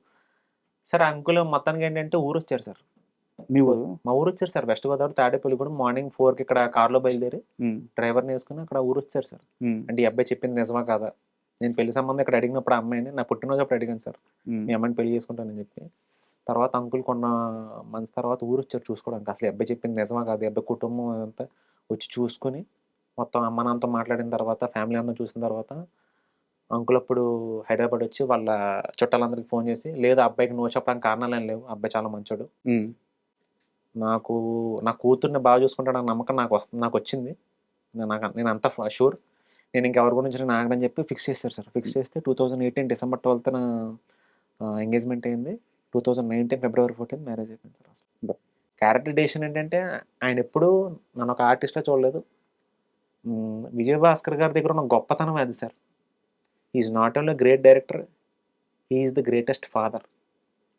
సార్ అంకుల్ మొత్తానికేంటంటే ఊరొచ్చారు సార్. మీ ఊరు? మా ఊరొచ్చారు sir. West Godavari Tadepalligudem morning 4కి ఇక్కడ కార్‌లో బయలుదేరి హ్మ్. డ్రైవర్‌నేసుకొని అక్కడ ఊరొచ్చారు సార్. హ్మ్. అంటే ఈ అబ్బాయి చెప్పింది నిజమా కాదా? నేను పెళ్లి సంబంధం ఇక్కడ అడిగినప్పుడు ఆ అమ్మాయిని నా పుట్టినరోజప్పుడు అడిగాను సార్. హ్మ్. మీ అమ్మాయిని పెళ్లి చేసుకుంటానని చెప్పి. తర్వాత అంకుల్ కొన్న మంత్స్ తర్వాత ఊరొచ్చారు చూసుకోవడానికి. అసలు ఈ అబ్బాయి చెప్పింది నిజమా కాదా? ఈ అబ్బాయి కుటుంబం అదంతా వచ్చి చూసుకొని మొత్తం అమ్మ, నాన్నతో మాట్లాడిన తర్వాత ఫ్యామిలీ అందరిని చూసిన తర్వాత అంకుల్ అప్పుడు హైదరాబాద్ వచ్చి వాళ్ళ చుట్టాలందరికి ఫోన్ చేసి, "లేదు ఆ అబ్బాయికి నో చెప్పడానికి కారణాలేం లేవు. ఆ అబ్బాయి చాలా మంచోడు. హ్మ్. నాకు నా కూతుర్ని బాగా చూసుకుంటాడన్న నమ్మకం నాకొచ్చింది. నేనంతా షూర్. నేనింకెవరి గురించి నేను ఆగనని" చెప్పి ఫిక్స్ చేసారు సార్. ఫిక్స్ చేస్తే 2018 డిసెంబర్ 12న ఎంగేజ్‌మెంట్ అయింది. 2019 ఫిబ్రవరి 14 మ్యారేజ్ అయిపోయింది సార్ అసలు. అబ్బా! క్యారెక్టర్ డెసిషన్ ఏంటంటే ఆయన ఎప్పుడూ నన్ను ఒక ఆర్టిస్ట్‌లా చూడలేదు. విజయభాస్కర్ గారి దగ్గర ఉన్న గొప్పతనం అది sir. He is not only great director, he is the greatest father.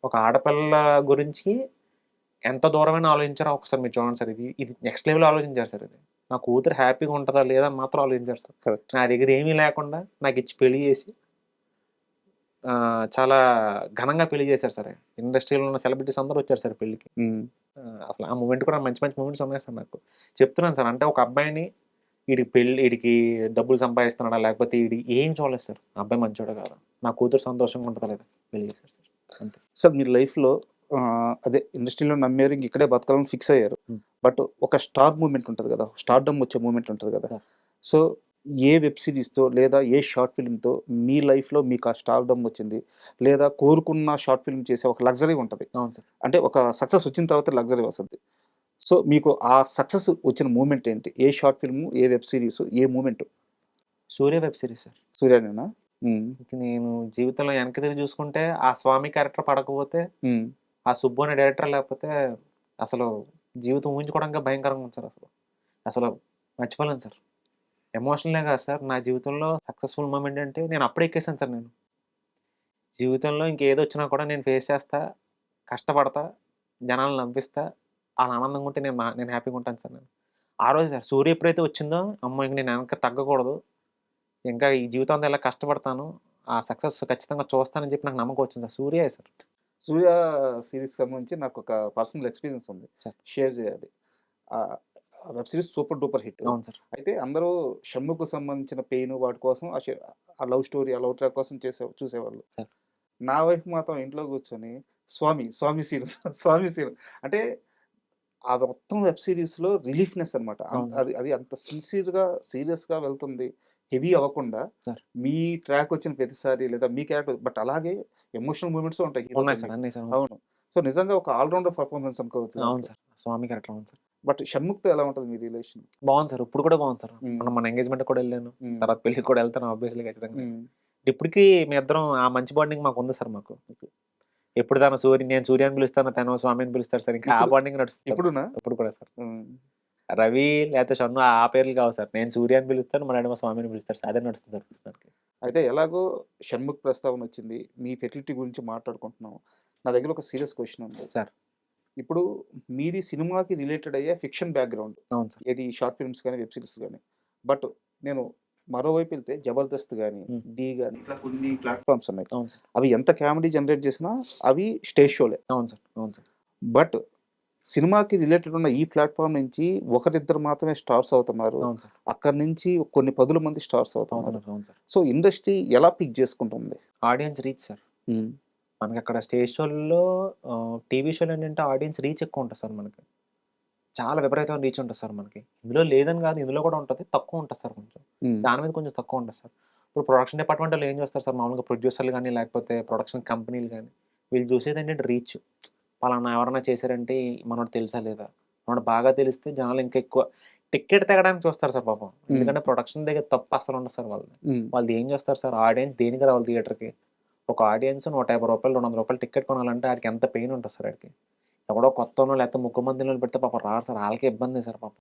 ఒక ఆడపిల్ల గురించి ఎంత దూరమైనా ఆలోచించారో ఒకసారి మీరు చూడండి సార్. ఇది నెక్స్ట్ లెవెల్ ఆలోచించారు సార్ ఇది. నా కూతురు హ్యాపీగా ఉంటదా లేదా అని మాత్రం ఆలోచించారు సార్. కరెక్ట్. నా దగ్గర ఏమీ లేకుండా నాకు ఇచ్చి పెళ్లి చేసి చాలా ఘనంగా పెళ్లి చేశారు సార్. ఇండస్ట్రీలో ఉన్న సెలబ్రిటీస్ అందరూ వచ్చారు సార్ పెళ్ళికి. అసలు ఆ మూమెంట్ కూడా మంచి మంచి మూమెంట్స్ ఉన్నాయి సార్ నాకు. చెప్తున్నాను సార్, అంటే ఒక అబ్బాయిని వీడికి డబ్బులు సంపాదిస్తున్నాడా లేకపోతే వీడి ఏం చూడలేదు సార్. ఆ అబ్బాయి మంచోడు కాదు, నా కూతురు సంతోషంగా ఉంటుందా లేదా పెళ్లి చేశారు సార్. అంతే సార్ మీరు లైఫ్లో అదే ఇండస్ట్రీలో నమ్మారు, ఇంక ఇక్కడే బతకాలని ఫిక్స్ అయ్యారు. బట్ ఒక స్టార్ మూమెంట్ ఉంటుంది కదా, స్టార్డమ్ వచ్చే మూమెంట్ ఉంటుంది కదా. సో ఏ వెబ్ సిరీస్తో లేదా ఏ షార్ట్ ఫిల్మ్తో మీ లైఫ్లో మీకు ఆ స్టార్డమ్ వచ్చింది, లేదా కోరుకున్న షార్ట్ ఫిల్మ్ చేసే ఒక లగ్జరీ ఉంటుంది. అవును సార్. అంటే ఒక సక్సెస్ వచ్చిన తర్వాత లగ్జరీ వస్తుంది. సో మీకు ఆ సక్సెస్ వచ్చిన మూమెంట్ ఏంటి? ఏ షార్ట్ ఫిల్మ్, ఏ వెబ్ సిరీస్, ఏ మూమెంట్? సూర్య వెబ్ సిరీస్ సార్. సూర్యనేనా? ఇంక నేను జీవితంలో వెనక్కి తిరిగి చూసుకుంటే ఆ స్వామి క్యారెక్టర్ పడకపోతే, ఆ సుబ్బు అనే డైరెక్టర్ లేకపోతే అసలు జీవితం ఊహించుకోవడానికి భయంకరంగా ఉంది సార్. అసలు మర్చిపోలేను సార్. ఎమోషనలే కాదు సార్, నా జీవితంలో సక్సెస్ఫుల్ మూమెంట్ అంటే నేను అప్పుడే ఎక్కేసాను సార్. నేను జీవితంలో ఇంకేదో వచ్చినా కూడా నేను ఫేస్ చేస్తా, కష్టపడతా, జనాలను నవ్విస్తా, అలా ఆనందంగా ఉంటే నేను హ్యాపీగా ఉంటాను సార్. నేను ఆ రోజు సార్ సూర్య ఎప్పుడైతే వచ్చిందో, అమ్మో ఇంక నేను వెనక తగ్గకూడదు, ఇంకా ఈ జీవితంలో ఎలా కష్టపడతాను, ఆ సక్సెస్ ఖచ్చితంగా చూస్తానని చెప్పి నాకు నమ్మకం వచ్చింది సార్. సూర్య సార్. సూర్య సిరీస్ సంబంధించి నాకు ఒక పర్సనల్ ఎక్స్పీరియన్స్ ఉంది, షేర్ చేయాలి. Web series super duper hit. అవును సార్. అయితే అందరూ షమ్ముకు సంబంధించిన పెయిన్ వాటి కోసం, ఆ లవ్ స్టోరీ, ఆ లవ్ ట్రాక్ కోసం చూసేవాళ్ళు. నా వైఫ్ మాత్రం ఇంట్లో కూర్చొని స్వామి సీన్ స్వామి సీన్ అంటే అది మొత్తం వెబ్ సిరీస్లో రిలీఫ్నెస్ అనమాట. అది అంత సీరియస్గా వెళ్తుంది, హెవీ అవ్వకుండా. మీ ట్రాక్ వచ్చిన ప్రతిసారి లేదా మీ క్యారెక్టర్, బట్ అలాగే ఎమోషనల్ మూమెంట్స్ ఉంటాయి. అవును. సో నిజంగా ఒక ఆల్రౌండర్ పర్ఫార్మెన్స్ అనుకోవచ్చు. అవును సార్. స్వామి క్యారెక్టర్. అవును సార్. బట్ షణ్ముఖ్తో ఎలా ఉంటుంది మీ రిలేషన్? బాగుంది సార్. ఇప్పుడు కూడా బాగుంది సార్. మన ఎంగేజ్మెంట్ కూడా వెళ్ళాను, తర్వాత పెళ్లికి కూడా వెళ్తాను ఆబ్వియస్లీ, ఖచ్చితంగా. ఇప్పటికీ మీ ఇద్దరం ఆ మంచి బాండింగ్ మాకు ఉంది సార్. మాకు ఎప్పుడు నేను సూర్యాన్ని పిలుస్తాను, తను స్వామిని పిలుస్తారు సార్. ఇంకా ఆ బాండింగ్ నడుస్తుంది ఇప్పుడు కూడా సార్. రవి లేకపోతే షన్ను ఆ పేర్లు కావు సార్. నేను సూర్యాన్ని పిలుస్తాను, మన మా స్వామిని పిలుస్తారు సార్. అదే నడుస్తుంది సార్ ప్రస్తుతానికి. అయితే ఎలాగో షణ్ముఖ్ ప్రస్తావన వచ్చింది, మీ ఫెర్టిలిటీ గురించి మాట్లాడుకుంటున్నాం. నా దగ్గర ఒక సీరియస్ క్వశ్చన్ ఉంది సార్. ఇప్పుడు మీది సినిమాకి రిలేటెడ్ అయ్యే ఫిక్షన్ బ్యాక్గ్రౌండ్. అవును సార్. ఏది షార్ట్ ఫిల్మ్స్ కానీ వెబ్ సిరీస్ కానీ. బట్ నేను మరోవైపు వెళ్తే జబర్దస్త్ కానీ, డి కానీ, ఇట్లా కొన్ని ప్లాట్ఫామ్స్ ఉన్నాయి. అవును సార్. అవి ఎంత కామెడీ జనరేట్ చేసినా అవి స్టేజ్ షోలే. అవును సార్. అవును సార్. బట్ సినిమాకి రిలేటెడ్ ఉన్న ఈ ప్లాట్ఫామ్ నుంచి ఒకరిద్దరు మాత్రమే స్టార్స్ అవుతున్నారు. అక్కడి నుంచి కొన్ని పదుల మంది స్టార్స్ అవుతున్నారు. సో ఇండస్ట్రీ ఎలా పిక్ చేసుకుంటుంది? Audience reach sir. మనకి అక్కడ స్టేజ్ షోల్లో, టీవీ షోలు ఏంటంటే ఆడియన్స్ రీచ్ ఎక్కువ ఉంటుంది సార్. మనకి చాలా విపరీతమైన రీచ్ ఉంటుంది సార్. మనకి ఇందులో లేదని కాదు, ఇందులో కూడా ఉంటుంది, తక్కువ ఉంటుంది సార్. కొంచెం దాని మీద కొంచెం తక్కువ ఉంటుంది సార్. ఇప్పుడు ప్రొడక్షన్ డిపార్ట్మెంట్ వాళ్ళు ఏం చేస్తారు సార్, మామూలుగా ప్రొడ్యూసర్లు కానీ లేకపోతే ప్రొడక్షన్ కంపెనీలు కానీ, వీళ్ళు చూసేది ఏంటంటే రీచ్. పలానా ఎవరైనా చేశారంటే మనోడు తెలుసా లేదా, మనోడు బాగా తెలిస్తే జనాలు ఇంకా ఎక్కువ టికెట్ తెగడానికి చూస్తారు సార్ పాపం. ఎందుకంటే ప్రొడక్షన్ దగ్గర తప్పు అసలు ఉండదు సార్. వాళ్ళు ఏం చేస్తారు సార్, ఆడియన్స్ దేనికి రావాలి థియేటర్కి? ఒక ఆడియన్స్ 150 రూపాయలు 200 రూపాయలు టికెట్ కొనాలంటే ఆడికి ఎంత పెయిన్ ఉంటుంది సార్. ఆడికి ఎవడో కొత్తనో లేకపోతే ముగ్గు మందిలో పెడితే పాపం రారు సార్. వాళ్ళకి ఇబ్బంది సార్ పాపం.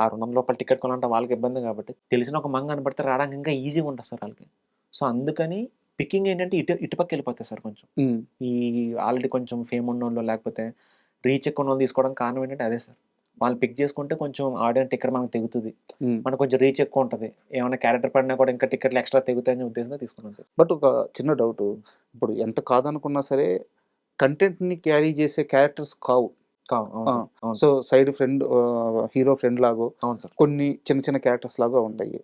ఆ 200 రూపాయలు టికెట్ కొనాలంటే వాళ్ళకి ఇబ్బంది. కాబట్టి తెలిసిన ఒక మంగ అని పెడితే రావడానికి ఇంకా ఈజీగా ఉంటుంది సార్ వాళ్ళకి. సో అందుకని పికింగ్ ఏంటంటే ఇటుపక్క వెళ్ళిపోతాయి సార్. కొంచెం ఈ ఆల్రెడీ కొంచెం ఫేమ్ ఉన్న వాళ్ళు లేకపోతే రీచ్ ఎక్కువ వాళ్ళు తీసుకోవడం కారణం ఏంటంటే అదే సార్. వాళ్ళు పిక్ చేసుకుంటే కొంచెం ఆడియన్స్ టికెట్ మనకు తెగుతుంది, మనకు కొంచెం రీచ్ ఎక్కువ ఉంటుంది. ఏమైనా క్యారెక్టర్ పడినా కూడా ఇంకా టికెట్లు ఎక్స్ట్రా తెగుతాయని ఉద్దేశంగా తీసుకున్నాం సార్. బట్ ఒక చిన్న డౌట్, ఇప్పుడు ఎంత కాదనుకున్నా సరే కంటెంట్ని క్యారీ చేసే క్యారెక్టర్స్ కావు. So side friend, hero friend లాగో కొన్ని చిన్న చిన్న క్యారెక్టర్స్ లాగా ఉంటాయి.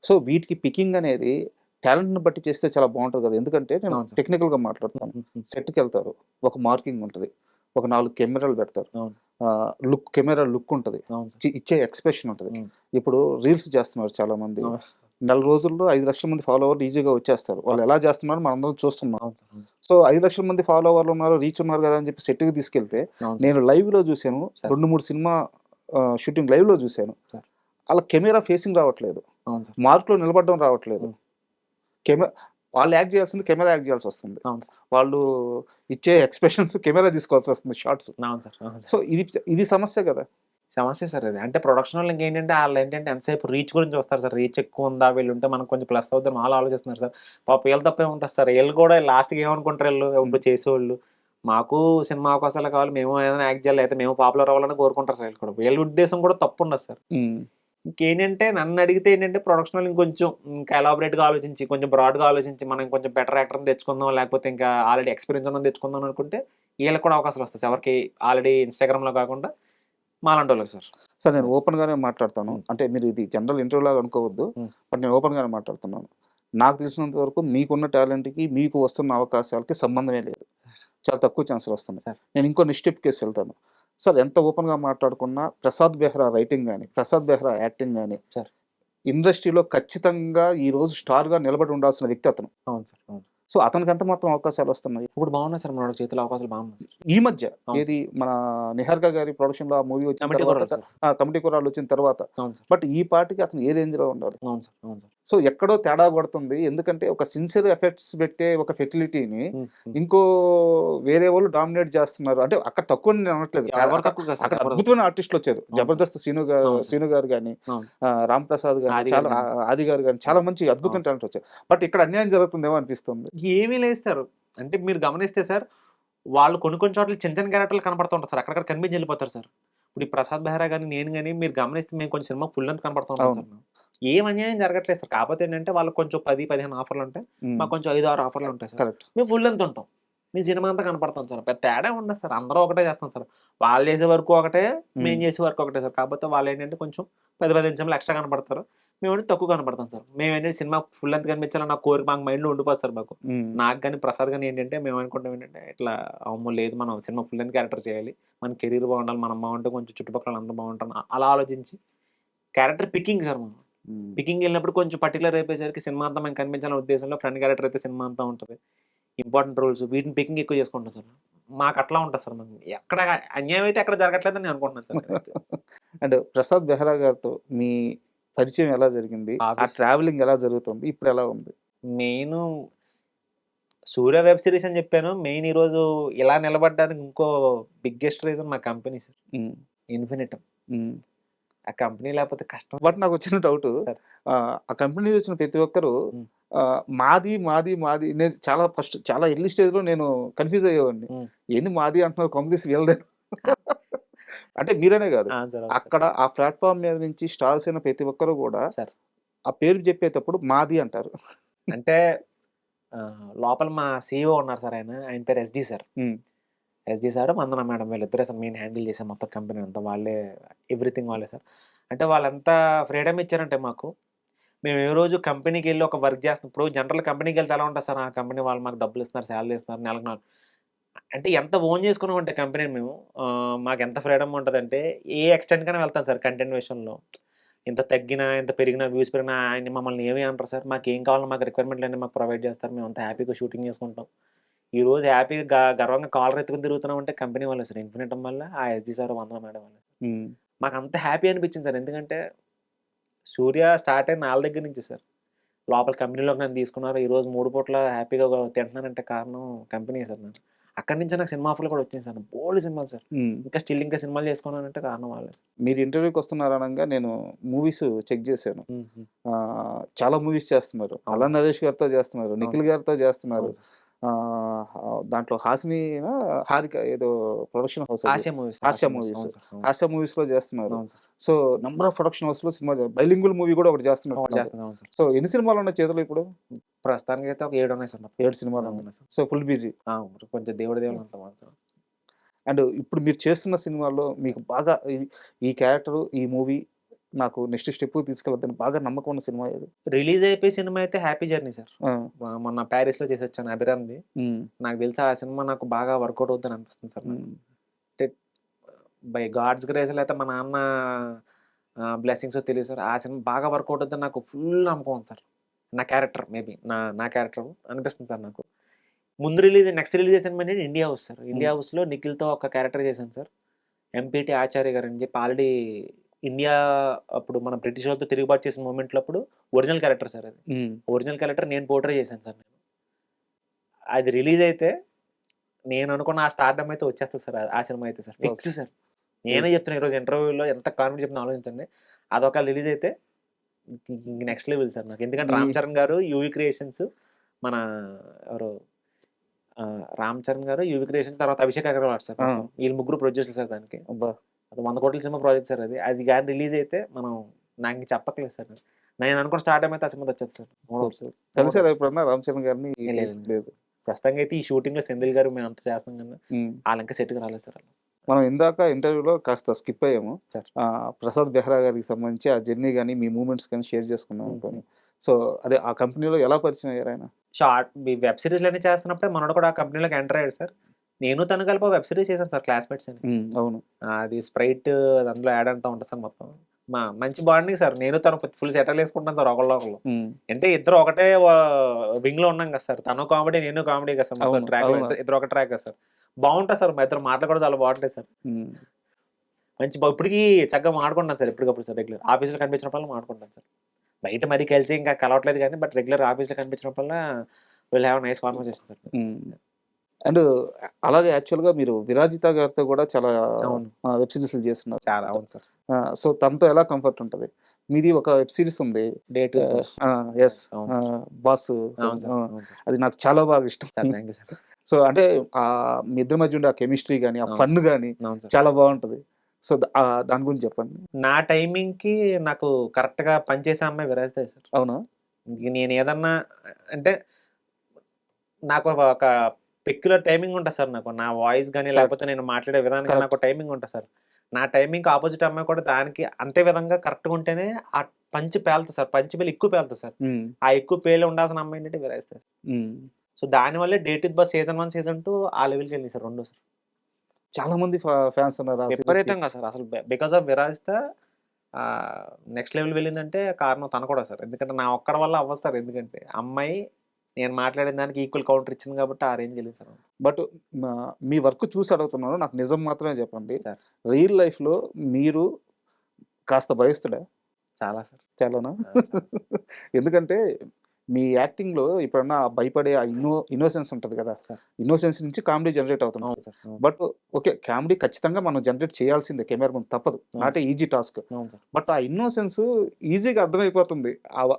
సో వీటికి పికింగ్ అనేది టాలెంట్ని బట్టి చేస్తే చాలా బాగుంటుంది కదా. ఎందుకంటే నేను టెక్నికల్గా మాట్లాడుతాను. సెట్కి వెళ్తారు, ఒక మార్కింగ్ ఉంటుంది, ఒక 4 కెమెరాలు పెడతారు, కెమెరా లుక్ ఉంటుంది, ఇచ్చే ఎక్స్ప్రెషన్ ఉంటుంది. ఇప్పుడు రీల్స్ చేస్తున్నారు చాలా మంది, 4 రోజుల్లో 5 లక్షల మంది ఫాలోవర్లు ఈజీగా వచ్చేస్తారు. వాళ్ళు ఎలా చేస్తున్నారు మనందరం చూస్తున్నాం. సో 5 లక్షల మంది ఫాలోవర్లు ఉన్నారు, రీచ్ ఉన్నారు కదా అని చెప్పి సెట్కి తీసుకెళ్తే, నేను లైవ్లో చూశాను, 2-3 సినిమా షూటింగ్ లైవ్లో చూశాను. అలా కెమెరా ఫేసింగ్ రావట్లేదు, మార్క్లో నిలబడడం రావట్లేదు. వాళ్ళు యాక్ట్ చేయాల్సింది కెమెరా యాక్ట్ చేయాల్సి వస్తుంది. అవును సార్. వాళ్ళు ఇచ్చే ఎక్స్‌ప్రెషన్స్ కెమెరా తీసుకోవాల్సి వస్తుంది షాట్స్. అవును సార్. అవును సార్. సో ఇది సమస్య కదా! సమస్య సార్ అది. అంటే ప్రొడక్షన్ వాళ్ళు ఇంకేంటంటే ఆళ్ళేంటంటే ఎంతసేపు రీచ్ గురించి చూస్తారు సార్. రీచ్ ఎక్కువుందా వీళ్ళుంటే మనకు కొంచెం ప్లస్ అవుద్దని వాళ్ళు ఆలోచిస్తున్నారు సార్. పాపం వీళ్ళ తప్పేముంటది సార్. ఈళ్ళు కూడా లాస్ట్‌కి ఏమనుకుంటారు ఈళ్ళు ఇప్పుడు చేసేవోళ్ళు. మాకు సినిమా అవకాశాలు కావాలి. మేము ఏదైనా యాక్ట్ చేయాలి. లేకపోతే మేము పాపులర్ అవ్వాలని కోరుకుంటారు సార్ వీళ్ళు కూడా. వీళ్ళ ఉద్దేశం కూడా తప్పుండదు సార్. హ్మ్. ఇంకేంటంటే నన్నడిగితే ఏంటంటే ప్రొడక్షన్ వాళ్ళు ఇంకొంచెం ఇంకా ఎలాబొరేట్‌గా ఆలోచించి, కొంచెం బ్రాడ్‌గా ఆలోచించి మనం కొంచెం బెటర్ యాక్టర్‌ని తెచ్చుకుందాం. లేకపోతే ఇంకా ఆల్రెడీ ఎక్స్‌పీరియన్స్ ఉన్నోడిని తెచ్చుకుందాం అనుకుంటే వీళ్ళకి కూడా అవకాశాలు వస్తాయి సార్. ఎవరికి ఆల్రెడీ ఇన్‌స్టాగ్రామ్‌లో కాకుండా మాలాంటోళ్ళకి సార్. సార్ నేను ఓపెన్‌గానే మాట్లాడతాను. హ్మ్. అంటే మీరు ఇది జనరల్ ఇంటర్వ్యూలాగా అనుకోవద్దు. హ్మ్. బట్ నేను ఓపెన్‌గానే మాట్లాడుతున్నాను. నాకు తెలిసినంత వరకు మీకున్న టాలెంట్‌కి, మీకు వస్తున్న అవకాశాలకి సంబంధమే లేదు. చాలా తక్కువ ఛాన్సులు వస్తున్నాయి. సార్. నేను ఇంకో స్టెప్‌కేసి వెళ్తాను. సార్ ఎంత ఓపెన్‌గా మాట్లాడుకున్నా ప్రసాద్ బెహ్రా రైటింగ్ గాని, ప్రసాద్ బెహ్రా యాక్టింగ్ గాని సార్. ఇండస్ట్రీలో ఖచ్చితంగా ఈరోజు స్టార్‌గా నిలబడి ఉండాల్సిన వ్యక్తి అతను. అవును సార్. అవును. సో అతనికి ఎంత మాత్రం అవకాశాలు వస్తున్నాయి? ఇప్పుడు బాగున్నాయి సార్ మనోడి చేతిలో అవకాశాలు బాగున్నాయి సార్. ఈ మధ్య అవును ఏది మన నిహారిక గారి ప్రొడక్షన్‌లో ఆ మూవీ వచ్చిన కమిటీ తర్వాత కుర్రాళ్ళు సార్. కమిటీ కుర్రాళ్ళు వచ్చిన తర్వాత. అవును సార్. బట్ ఈ పార్ట్‌కి అతను ఏ రేంజ్‌లో ఉండాలి? అవును సార్. అవును సార్. సో ఎక్కడో తేడా కొడుతుంది. ఎందుకంటే ఒక సిన్సియర్ ఎఫెక్ట్స్ పెట్టే ఒక ఫెర్టిలిటీని హ్మ్. హ్మ్. ఇంకో వేరే వాళ్ళు డామినేట్ చేస్తున్నారు. అంటే అక్కడ తక్కువని నేను అనట్లేదు. ఎవరు తక్కువ కాదు సార్. అక్కడ ఎవరు అద్భుతమైన ఆర్టిస్టులు వచ్చారు. అవును సార్. జబర్దస్త్ అవును సార్. సీను గారు గాని, అవును. రామ్ ప్రసాద్ గాని, ఆది చాలా గారు గాని. ఆది గారు గాని చాలా మంచి అద్భుతమైన అవును సార్. టాలెంట్ వచ్చారు. బట్ ఇక్కడ అన్యాయం జరుగుతుందేమో అనిపిస్తుంది. ఏమీ లేదు సార్. అంటే మీరు గమనిస్తే సార్, వాళ్ళు కొన్ని కొన్ని చోట్ల చిన్న చిన్న క్యారెక్టర్‌లు కనపడుతూ ఉంటారు సార్. అక్కడక్కడ కనిపించి వెళ్ళిపోతారు సార్. ఇప్పుడు ఈ ప్రసాద్ బెహ్రా గాని, నేను గాని మీరు గమనిస్తే మేము కొంచెం సినిమా ఫుల్ లెంగ్త్ కనపడుతూ ఉంటాం అవును. సార్ మేము. ఏం అన్యాయం జరగట్లేదు సార్. కాకపోతే ఏంటంటే వాళ్ళకి కొంచెం 10, 15 ఆఫర్‌లు ఉంటాయి. హ్మ్. మాకు కొంచెం 5, 6 ఆఫర్‌లు ఉంటాయి సార్. కరెక్ట్. మేము ఫుల్ లెంగ్త్ ఉంటాం. మేము సినిమా అంతా కనపడతాం సార్. పెద్ద తేడా ఉండదు సార్. అందరూ ఒకటే చేస్తాం సార్. వాళ్ళు చేసే వర్క్ ఒకటే, మేము హ్మ్. చేసే వర్క్ ఒకటే సార్. కాకపోతే వాళ్ళేంటంటే కొంచెం 10, 15 నిమిషాలు ఎక్స్‌ట్రా కనపడతారు. మేమేంటంటే తక్కువ కనపడతాం సార్. మేమేంటంటే సినిమా ఫుల్ లెంగ్త్ కనిపించాలన్న కోరిక మాకు మైండ్‌లో ఉండిపోద్ది సార్ మాకు. హ్మ్. నాకు గాని, ప్రసాద్ గాని ఏంటంటే మేమనుకుంటాం ఏంటంటే ఇట్లా అమ్మో! లేదు మనం సినిమా ఫుల్ లెంగ్త్ క్యారెక్టర్ చేయాలి. మన కెరీర్ బాగుండాలి. మనం బాగుంటే కొంచెం చుట్టుపక్కల అందరూ బాగుంటారు. అలా ఆలోచించి క్యారెక్టర్ పికింగ్ సార్ మనం. హ్మ్. పికింగ్ ఎళ్ళినప్పుడు కొంచెం పర్టిక్యులర్ అయిపోయేసరికి సినిమా అంతా మేము కనిపించాలనే ఉద్దేశంలో ఫ్రెండ్ క్యారెక్టర్ అయితే సినిమా అంతా ఉంటది. ఇంపార్టెంట్ రోల్స్ వీటిని పికింగ్ ఎక్కువ చేసుకుంటాం సార్. మాకట్లా ఉంటది సార్. మనం ఎక్కడ అన్యాయం అయితే ఎక్కడ జరగట్లేదని నేను అనుకుంటున్నాను సార్ నేనైతే. అండ్ ప్రసాద్ బెహ్రా గారితో మీ పరిచయం ఎలా జరిగింది? ఆ ఆఫీస్ ట్రావెలింగ్ ఎలా జరుగుతుంది? ఇప్పుడెలా ఉంది? మెయిను 'సూర్య' వెబ్ సీరీస్ అని చెప్పాను. మెయిన్ ఈరోజు ఇలా నిలబడ్డానికి ఇంకో బిగ్గెస్ట్ రీజన్ మా కంపెనీ సార్. హ్మ్. ఇన్ఫినిటమ్. హ్మ్. ఆ కంపెనీ లేకపోతే కష్టం బట్ నాకొచ్చిన డౌటు సార్. ఆ కంపెనీ నుంచి వచ్చిన ప్రతి ఒక్కరు హ్మ్. మాది నేను చాలా ఎర్లీ స్టేజ్‌లో నేను కన్‌ఫ్యూజ్ అయ్యేవాడిని. హ్మ్. ఏంది మాది అంటున్నారు కొంపదీసి వీళ్ళదేనా? అంటే మీరనే గాదు. ఆ! సార్. అవును సార్. అక్కడ ఆ ప్లాట్‌ఫార్మ్ మీద నుంచి స్టార్స్ అయిన ప్రతి ఒక్కరు గూడా సార్. ఆ పేరు చెప్పేటప్పుడు మాది అంటారు. అంటే లోపల మా సీఈఓ ఉన్నారు సార్ ఆయన. ఆయన పేరు ఎస్‌డి సార్. హ్మ్. ఎస్‌డి సారు, వందన మేడం వీళ్ళిద్దరే సార్ మెయిన్ హ్యాండిల్ చేసే మొత్తం కంపెనీ అంతా. వాళ్ళే ఎవ్రీథింగ్ వాళ్ళే సార్. అంటే వాళ్ళెంత ఫ్రీడమ్ ఇచ్చారంటే మాకు, మేము ఏ రోజు కంపెనీకెళ్ళి ఒక వర్క్ చేస్తాం. ఇప్పుడు జనరల్ కంపెనీకెళ్తే ఎలా ఉంటది సార్, ఆ కంపెనీ వాళ్ళు మాకు డబ్బులిస్తున్నారు, సాలరీ ఇస్తున్నారు, నెలకు అంటే ఎంత ఓన్ చేసుకున్నామంటే కంపెనీని మేము మాకెంత ఫ్రీడమ్ ఉంటదంటే, ఏ ఎక్స్‌టెంట్‌కైనా వెళ్తాం సార్ కంటెంట్ విషయంలో. ఇంత తగ్గినా, ఇంత పెరిగినా, వ్యూస్ పెరిగినా ఆయన మమ్మల్ని ఏమి అనరు సార్. మాకేం కావాలో మాకు రిక్వైర్మెంట్‌లన్నీ మాకు ప్రొవైడ్ చేస్తారు. మేమంతా హ్యాపీగా షూటింగ్ చేసుకుంటాం. ఈరోజు హ్యాపీగా గర్వంగా కాలర్ ఎత్తుకొని తిరుగుతున్నామంటే కంపెనీ వాళ్ళే సార్. ఇన్ఫినిటమ్ వల్ల, ఆ ఎస్‌డి సార్, వందన మేడం వల్లే. హ్మ్. మాకంత హ్యాపీ అనిపించింది సార్. ఎందుకంటే, సూర్య స్టార్ట్ అయింది ఆళ్ళ దగ్గర నుంచే సార్. లోపల కంపెనీలోకి నన్ను తీసుకున్నారు. ఈరోజు 3 పూటలా హ్యాపీగా తింటున్నానంటే కారణం కంపెనీయే సార్ నాకు. అక్కడి నుంచే నాకు సినిమా ఆఫర్‌లు కూడా వచ్చాయి సార్. బోలెడు సినిమాలు సార్. హ్మ్. ఇంకా సినిమాలు చేసుకున్నానంటే కారణం వాళ్ళే. మీరు ఇంటర్వ్యూకొస్తున్నారనంగా నేను మూవీస్ చెక్ జేశాను. హుహు. చాలా మూవీస్ చేస్తున్నారు. అవును. 'అల్లా నరేష్' గారితో చేస్తున్నారు. అవును 'నిఖిల్' సార్. గారితో చేస్తున్నారు. అవును సార్. దాంట్లో హాసినినా, హారిక ఏదో ప్రొడక్షన్ హౌస్ అది. హాస్య మూవీస్. హాస్య మూవీస్. అవును సార్. అవును. హాస్య మూవీస్‌లో చేస్తున్నారు. అవును sir. So, number of production హౌస్‌లో సినిమా బైలింగువల్ మూవీ గూడా ఒకటి ఒకటి చేస్తున్నట్టున్నారు. చేస్తున్నా. అవును సార్. సో, ఎన్ని సినిమాలున్నాయి చేతిలో ఇప్పుడు? ప్రస్తుతానికైతే ఒక 7 ఉన్నాయి సార్ మొత్తం. 7 ఆ! సినిమాలున్నాయి. ఉన్నాయి సార్. So, full busy. ఆ! కొంచెం దేవుడి దేవుడు అంత సార్. అండ్ ఇప్పుడు మీరు చేస్తున్న సినిమాల్లో మీకు సార్. బాగా ఈ క్యారెక్టర్, ఈ మూవీ నాకు నెక్స్ట్ స్టెప్‌కి తీసుకెళ్తదని బాగా నమ్మకం ఉన్న సినిమా ఏది? రిలీజ్ అయిపోయే సినిమా అయితే 'హ్యాపీ జర్నీ' సార్. ఆ! మొన్న ప్యారిస్‌లో చేసొచ్చాను అభిరామ్‌ది. హ్మ్. నాకు తెలిసి ఆ సినిమా నాకు బాగా వర్కౌట్ అవుద్దని అనిపిస్తుంది సార్ నాకు. హ్మ్. అంటే బై గాడ్స్ గ్రేస్ లేతే మా నాన్న బ్లెస్సింగ్సో తెలీదు సార్. ఆ సినిమా బాగా వర్కౌట్ అవుద్దని నాకు ఫుల్ నమ్మకం ఉంది సార్. నా క్యారెక్టర్ మేబీ నా క్యారెక్టర్ అనిపిస్తుంది సార్ నాకు. నెక్స్ట్ రిలీజ్ చేసిన సినిమా ఏంటంటే 'ఇండియా హౌస్' సార్. హ్మ్. 'ఇండియా హౌస్‌లో' నిఖిల్‌తో ఒక క్యారెక్టర్ చేశాను సార్. ఎంపీటీ ఆచార్య గారని చెప్పి ఆల్రెడీ ఇండియా అప్పుడు మన బ్రిటిష్ వాళ్ళతో తిరుగుబాటు చేసిన మూమెంట్‌లో అప్పుడు ఒరిజినల్ క్యారెక్టర్ సార్ అది. హ్మ్. ఒరిజినల్ క్యారెక్టర్ నేను పోర్ట్రే చేశాను సార్ నేను. అది రిలీజ్ అయితే నేను అనుకున్న ఆ స్టార్డమ్ అయితే వచ్చేస్తుంది సార్. ఆ సినిమా అయితే సార్ ఫిక్స్ సార్. నేనే చెప్తున్నా ఈరోజు ఇంటర్వ్యూలో ఎంత కాన్ఫిడెంట్ చెప్తున్నా ఆలోచించండి. అదొక రిలీజ్ అయితే నెక్స్ట్ లెవెల్ సార్ నాకు. ఎందుకంటే రామ్ చరణ్ గారు యూవీ క్రియేషన్స్, మన ఎవరు రామ్ చరణ్ గారు యూవీ క్రియేషన్స్, తర్వాత అభిషేక్ అగర్వాల్ సార్. వీళ్ళు ముగ్గురు ప్రొడ్యూసర్లు సార్ దానికి. అది 100 కోట్ల సినిమా ప్రాజెక్ట్ సార్. అది కానీ రిలీజ్ అయితే మనం నాకు ఇంక చెప్పట్లేదు సార్. నేను అనుకున్న స్టార్డమ్ అయితే ఆ సినిమా వచ్చేది సార్. కలిసారా ఎప్పుడన్నా రామ్ చరణ్ గారిని? లేదు. ప్రస్తుతంగా అయితే ఈ షూటింగ్ లో సెంధిల్ గారు మేము అంత చేస్తాం కన్నా వాళ్ళు ఇంకా సెట్కి రాలేదు సార్. మనం ఇందాక ఇంటర్వ్యూలో కాస్త స్కిప్ అయ్యాము. సార్ ప్రసాద్ బెహ్రా గారికి సంబంధించి ఆ జర్నీ కానీ మీ మూమెంట్స్ కానీ షేర్ చేసుకున్నాం అనుకోండి. సో అదే ఆ కంపెనీలో ఎలా పరిచయం అయ్యారు ఆయన? షార్ట్ వెబ్ సిరీస్లు అన్ని చేస్తున్నప్పుడే మనోడు కూడా ఆ కంపెనీలోకి ఎంటర్ అయ్యాడు సార్. నేను తను కలిపి వెబ్ సిరీస్ చేశాను సార్, క్లాస్మేట్స్ అని. అవును. అది స్ప్రైట్ అందులో యాడ్ అంటూ ఉంటుంది సార్. మొత్తం మంచి బాండింగ్ సార్. నేను తను ఫుల్ సెటిల్ వేసుకుంటాను సార్ ఒకళ్ళు. అంటే ఇద్దరు ఒకటే వింగ్ లో ఉన్నాం కదా సార్. తను కామెడీ నేను కామెడీ కదా సార్. మొత్తం ట్రాక్ ఇద్దరు ఒక ట్రాక్ కదా సార్. బాగుంటుంది సార్. మా ఇద్దరు మాటలు కూడా చాలా బాగుంటాయి సార్. మంచి ఇప్పటికీ చక్కగా మాట్లాడుకుంటాను సార్. ఎప్పటికప్పుడు సార్ రెగ్యులర్ ఆఫీస్లో కనిపించినప్పుడు మాట్లాడుకుంటాను సార్. బయట మరీ కలిసి ఇంకా కలవట్లేదు కానీ బట్ రెగ్యులర్ ఆఫీస్లో కనిపించినప్పుడు will have nice conversation sir. And అలాగే యాక్చువల్గా మీరు విరాజిత గారితో కూడా చాలా వెబ్ సిరీస్లు చేస్తున్నారు. చాలా. అవును సార్. సో తనతో ఎలా కంఫర్ట్ ఉంటుంది? మీది ఒక వెబ్ సిరీస్ ఉంది డేట్ బాస్. అది నాకు చాలా బాగా ఇష్టం sir. Thank you sir. So అంటే మీ ఇద్దరి మధ్య ఉండే ఆ కెమిస్ట్రీ కానీ ఆ ఫన్ కానీ చాలా బాగుంటుంది. సో దాని గురించి చెప్పండి. నా టైమింగ్ కి నాకు కరెక్ట్ గా పనిచేసే అమ్మాయి విరాజిత సార్. అవునా? నేను ఏదన్నా అంటే నాకు ఒక పెక్యులర్ టైమింగ్ ఉంటుంది సార్. నాకు నా వాయిస్ కానీ లేకపోతే నేను మాట్లాడే విధానం కానీ నాకు టైమింగ్ ఉంటుంది సార్. నా టైమింగ్ ఆపోజిట్ అమ్మాయి కూడా దానికి అంతే విధంగా కరెక్ట్గా ఉంటేనే ఆ పంచి పేలుతుంది సార్. పంచి పేలు ఎక్కువ పేలుతుంది సార్. ఆ ఎక్కువ పేలు ఉండాల్సిన అమ్మాయి ఏంటంటే విరాజిత. సో దానివల్లే date with bus season 1 season 2 ఆ లెవెల్కి వెళ్ళింది సార్. 2 సార్. చాలా మంది ఫ్యాన్స్ ఉన్నారు విపరీతంగా సార్. అసలు because of Virajitha next level వెళ్ళిందంటే కారణం తను కూడా సార్. ఎందుకంటే నా ఒక్కడి వల్ల అవ్వదు సార్. ఎందుకంటే అమ్మాయి నేను మాట్లాడిన దానికి ఈక్వల్ కౌంటర్ ఇచ్చింది కాబట్టి ఆ రేంజ్ వెళ్ళింది సార్. బట్ మీ వర్క్ చూసి అడుగుతున్నాను, నాకు నిజం మాత్రమే చెప్పండి. రియల్ లైఫ్లో మీరు కాస్త భయస్తుడా? చాలా సార్. చాలానా? ఎందుకంటే మీ యాక్టింగ్లో ఇప్పుడన్నా భయపడే ఆ ఇన్నోసెన్స్ ఉంటుంది కదా, ఇన్నోసెన్స్ నుంచి కామెడీ జనరేట్ అవుతుంది. బట్ ఓకే, కామెడీ ఖచ్చితంగా మనం జనరేట్ చేయాల్సిందే, కెమెరా ముందు తప్పదు, not a easy task. But ఆ ఇన్నోసెన్స్ ఈజీగా అర్థమైపోతుంది.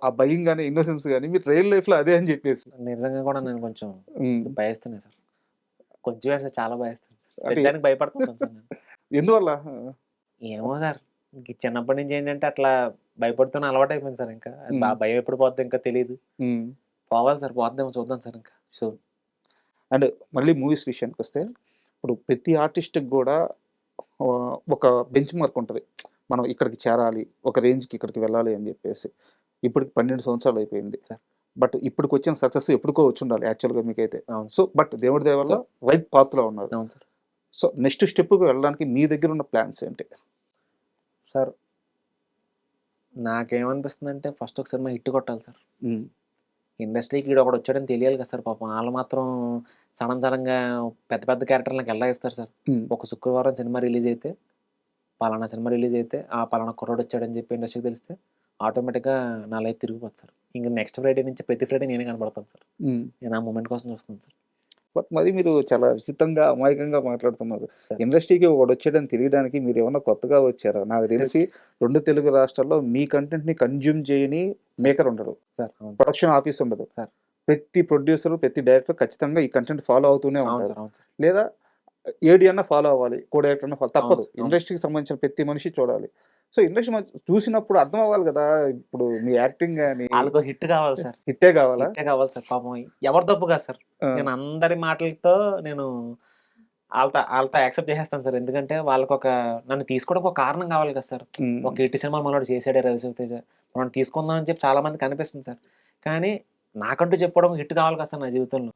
ఆ భయం కానీ ఇన్నోసెన్స్ కానీ మీరు రియల్ లైఫ్లో అదే అని చెప్పేసి. నిజంగా కూడా నేను కొంచెం భయస్తున్నాను సార్. కొంచెం చాలా భయస్తున్నాను సార్. భయపడుతున్నాను సార్. ఎందువల్ల? ఏమో సార్, చిన్నప్పటి నుంచి ఏంటంటే అట్లా భయపడుతున్న అలవాటు అయిపోయింది సార్. ఇంకా భయం ఎప్పుడు పోద్ది ఇంకా తెలియదు. పోవాలి సార్, పోద్దేమో చూద్దాం సార్ ఇంకా. సో అండ్ మళ్ళీ మూవీస్ విషయానికి వస్తే, ఇప్పుడు ప్రతి ఆర్టిస్ట్కి కూడా ఒక బెంచ్ మార్క్ ఉంటుంది, మనం ఇక్కడికి చేరాలి, ఒక రేంజ్కి ఇక్కడికి వెళ్ళాలి అని చెప్పేసి. ఇప్పటికి 12 సంవత్సరాలు అయిపోయింది సార్. బట్ ఇప్పటికి వచ్చిన సక్సెస్ ఎప్పటికో వచ్చి ఉండాలి యాక్చువల్గా మీకైతే. సో బట్ దేవుడి దయ వల్ల రైట్ పాత్లో ఉన్నారు. అవును సార్. సో నెక్స్ట్ స్టెప్కి వెళ్ళడానికి మీ దగ్గర ఉన్న ప్లాన్స్ ఏంటి సార్? నాకేమనిపిస్తుంది అంటే ఫస్ట్ ఒక సినిమా హిట్ కొట్టాలి సార్. ఇండస్ట్రీకి ఈడు ఒకడు వచ్చాడని తెలియాలి కదా సార్. పాపం వాళ్ళు మాత్రం సడన్గా పెద్ద పెద్ద క్యారెక్టర్లకు ఎలా ఇస్తారు సార్. ఒక శుక్రవారం సినిమా రిలీజ్ అయితే, పలానా సినిమా రిలీజ్ అయితే ఆ పలానా కుర్రోడు వచ్చాడని చెప్పి ఇండస్ట్రీకి తెలిస్తే ఆటోమేటిక్గా నా లైఫ్ తిరిగిపోతుంది సార్. ఇంకా నెక్స్ట్ ఫ్రైడే నుంచి ప్రతి ఫ్రైడే నేనే కనబడతాను సార్. నేను ఆ మూమెంట్ కోసం చూస్తున్నాను సార్. బట్ మరి మీరు చాలా విచిత్రంగా అమాయకంగా మాట్లాడుతున్నారు. ఇండస్ట్రీకి ఒకటి వచ్చాడని తెలియడానికి మీరు ఏమన్నా కొత్తగా వచ్చారా? నాకు తెలిసి 2 తెలుగు రాష్ట్రాల్లో మీ కంటెంట్ని కన్జ్యూమ్ చేయని మేకర్ ఉండడు సార్, ప్రొడక్షన్ ఆఫీస్ ఉండదు సార్. ప్రతి ప్రొడ్యూసర్, ప్రతి డైరెక్టర్ ఖచ్చితంగా ఈ కంటెంట్ ఫాలో అవుతూనే ఉంటారు, లేదా ఏడి అన్న ఫాలో అవ్వాలి, కో డైరెక్టర్ అన్న ఫాలో తప్పదు. ఇండస్ట్రీకి సంబంధించిన ప్రతి మనిషి చూడాలి. సో ఇండస్ట్రీ చూసినప్పుడు అర్థం అవ్వాలి కదా. ఇప్పుడు మీ యాక్టింగ్ కానీ వాళ్ళకు హిట్ కావాలి సార్. హిట్టే కావాలా? హిట్టే కావాలి సార్. పాపం ఎవరు తప్పు కాదు సార్. నేను అందరి మాటలతో నేను వాళ్ళతో యాక్సెప్ట్ చేసేస్తాను సార్. ఎందుకంటే వాళ్ళకి నన్ను తీసుకోవడానికి ఒక కారణం కావాలి కదా సార్. ఒక 80 సినిమాలు మనోడు చేసాడే రవితేజ, మనం తీసుకుందాం అని చెప్పి చాలా మందికి అనిపిస్తుంది సార్. కానీ నాకంటూ చెప్పడం హిట్ కావాలి కదా సార్ నా జీవితంలో.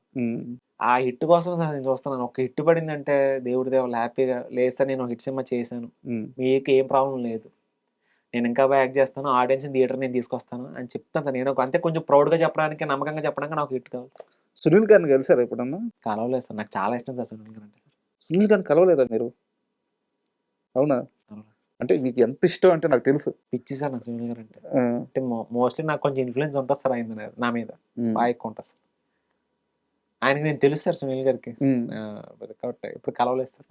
ఆ హిట్ కోసం సార్ నేను చూస్తున్నాను. ఒక హిట్ పడిందంటే దేవుడి దేవుళ్ళు హ్యాపీగా లేదు సార్, నేను హిట్ సినిమా చేశాను, మీకు ఏం ప్రాబ్లం లేదు, నేను ఇంకా బాగా యాక్ట్ చేస్తాను, ఆడియన్స్ థియేటర్ నేను తీసుకొస్తాను అని చెప్తాను సార్. నేను అంతే కొంచెం ప్రౌడ్గా చెప్పడానికి, నమ్మకంగా చెప్పడానికి నాకు హిట్ కావాలి సార్. సునీల్ గారిని కలిసారా ఎప్పుడన్నా? కలవలేదు సార్. నాకు చాలా ఇష్టం సార్ సునీల్ గారు అంటే. సునీల్ గారిని కలవలేదా మీరు? అవునా? అంటే మీకు ఎంత ఇష్టం అంటే నాకు తెలుసు. పిచ్చి సార్ నాకు సునీల్ గారు అంటే. అంటే మోస్ట్లీ నాకు కొంచెం ఇన్ఫ్లుయెన్స్ ఉంటుంది సార్ ఆయన నా మీద, బాగా ఎక్కువ ఉంటుంది సార్. ఆయనకి నేను తెలుసు సార్ సునీల్ గారికి. కాబట్టి ఇప్పుడు కలవలేదు సార్.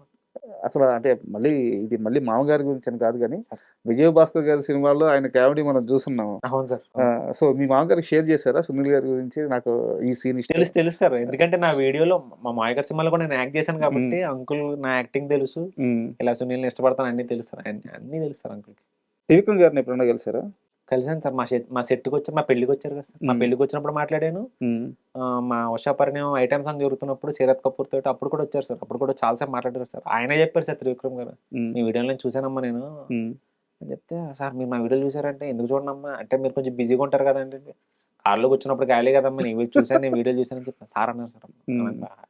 అసలు అంటే మళ్ళీ మామగారి గురించి అని కాదు కానీ సార్. విజయభాస్కర్ గారి సినిమాల్లో ఆయన కామెడీ మనం చూస్తున్నాము. అవును సార్. సో మీ మామగారికి షేర్ చేశారా సునీల్ గారి గురించి నాకు ఈ సీన్ ఇష్టం? తెలుసు సార్. ఎందుకంటే నా వీడియోలో మా మామయ్య గారి సినిమాలో కూడా నేను యాక్ట్ చేశాను కాబట్టి అంకుల్ నా యాక్టింగ్ తెలుసు. ఇలా సునీల్ని ఇష్టపడతాను అన్నీ తెలుసు సార్. అన్నీ తెలుసు సార్ అంకుల్కి. త్రివిక్రమ్ గారిని ఎప్పుడన్నా కలిసారా? కలిసాను సార్. మా సెట్కి వచ్చారు, మా పెళ్లికి వచ్చారు కదా సార్. మా పెళ్లికి వచ్చినప్పుడు మాట్లాడాను. మా ఉషా పరిణయం ఐటమ్ సాంగ్ జరుగుతున్నప్పుడు సీరత్ కపూర్ తోటి అప్పుడు కూడా వచ్చారు సార్. అప్పుడు కూడా చాలాసేపు మాట్లాడారు సార్. ఆయనే చెప్పారు సార్ త్రివిక్రమ్ గారు, మీ వీడియోలో నేను చూసానమ్మా నేను అని చెప్తే, సార్ మీరు మా వీడియోలు చూసారంటే ఎందుకు చూడనమ్మా అంటే మీరు కొంచెం బిజీగా ఉంటారు కదండి, కార్లోకి వచ్చినప్పుడు ఖాళీ కదమ్మా, నేను చూసాను, నేను వీడియోలు చూసానని చెప్పాను సార్ అన్నారు సార్.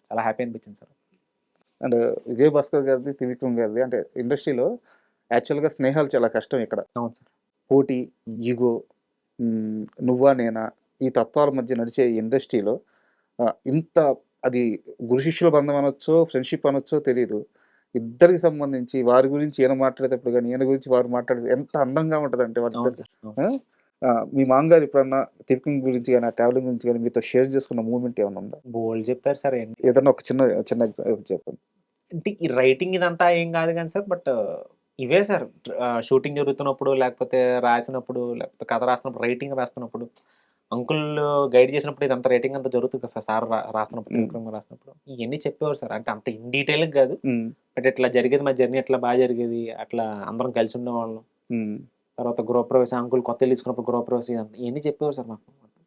చాలా హ్యాపీ అనిపించింది సార్. అండ్ విజయభాస్కర్ గారిది త్రివిక్రమ్ గారిది అంటే ఇండస్ట్రీలో యాక్చువల్గా స్నేహాలు చాలా కష్టం ఇక్కడ. అవును సార్. పోటీ, ఈగో, నువ్వా నేనా ఈ తత్వాల మధ్య నడిచే ఇండస్ట్రీలో ఇంత అది గురు శిష్యుల బంధం అనొచ్చో ఫ్రెండ్షిప్ అనొచ్చో తెలియదు. ఇద్దరికి సంబంధించి వారి గురించి ఈయన మాట్లాడేటప్పుడు కానీ ఈయన గురించి వారు మాట్లాడేది ఎంత అందంగా ఉంటుంది అంటే మీ మామగారు ఎప్పుడన్నా త్రివిక్రమ్ గురించి కానీ ఆ ట్రావెలింగ్ గురించి కానీ మీతో షేర్ చేసుకున్న మూమెంట్ ఏమైనా ఉందా? బోల్డ్ చెప్పారు సార్. ఏదన్నా ఒక చిన్న ఎగ్జాంపుల్ చెప్పండి. అంటే ఈ రైటింగ్ ఇదంతా ఏం కాదు కానీ సార్, బట్ ఇవే సార్ షూటింగ్ జరుగుతున్నప్పుడు లేకపోతే రాసినప్పుడు లేకపోతే కథ రాసినప్పుడు రైటింగ్ రాస్తున్నప్పుడు అంకుల్ గైడ్ చేసినప్పుడు ఇదంతా రైటింగ్ అంతా జరుగుతుంది కదా సార్. రాస్తున్నప్పుడు త్రివిక్రమ్ రాసినప్పుడు ఇవన్నీ చెప్పేవారు సార్. అంటే అంత ఇన్ డీటెయిల్ కాదు, బట్ ఇట్లా జరిగేది మా జర్నీ ఎట్లా బాగా జరిగేది, అట్లా అందరం కలిసి ఉండేవాళ్ళం. తర్వాత గృహప్రవేశం, అంకుల్ కొత్త తీసుకున్నప్పుడు గృహప్రవేశం ఇవన్నీ చెప్పేవారు సార్ మాకు.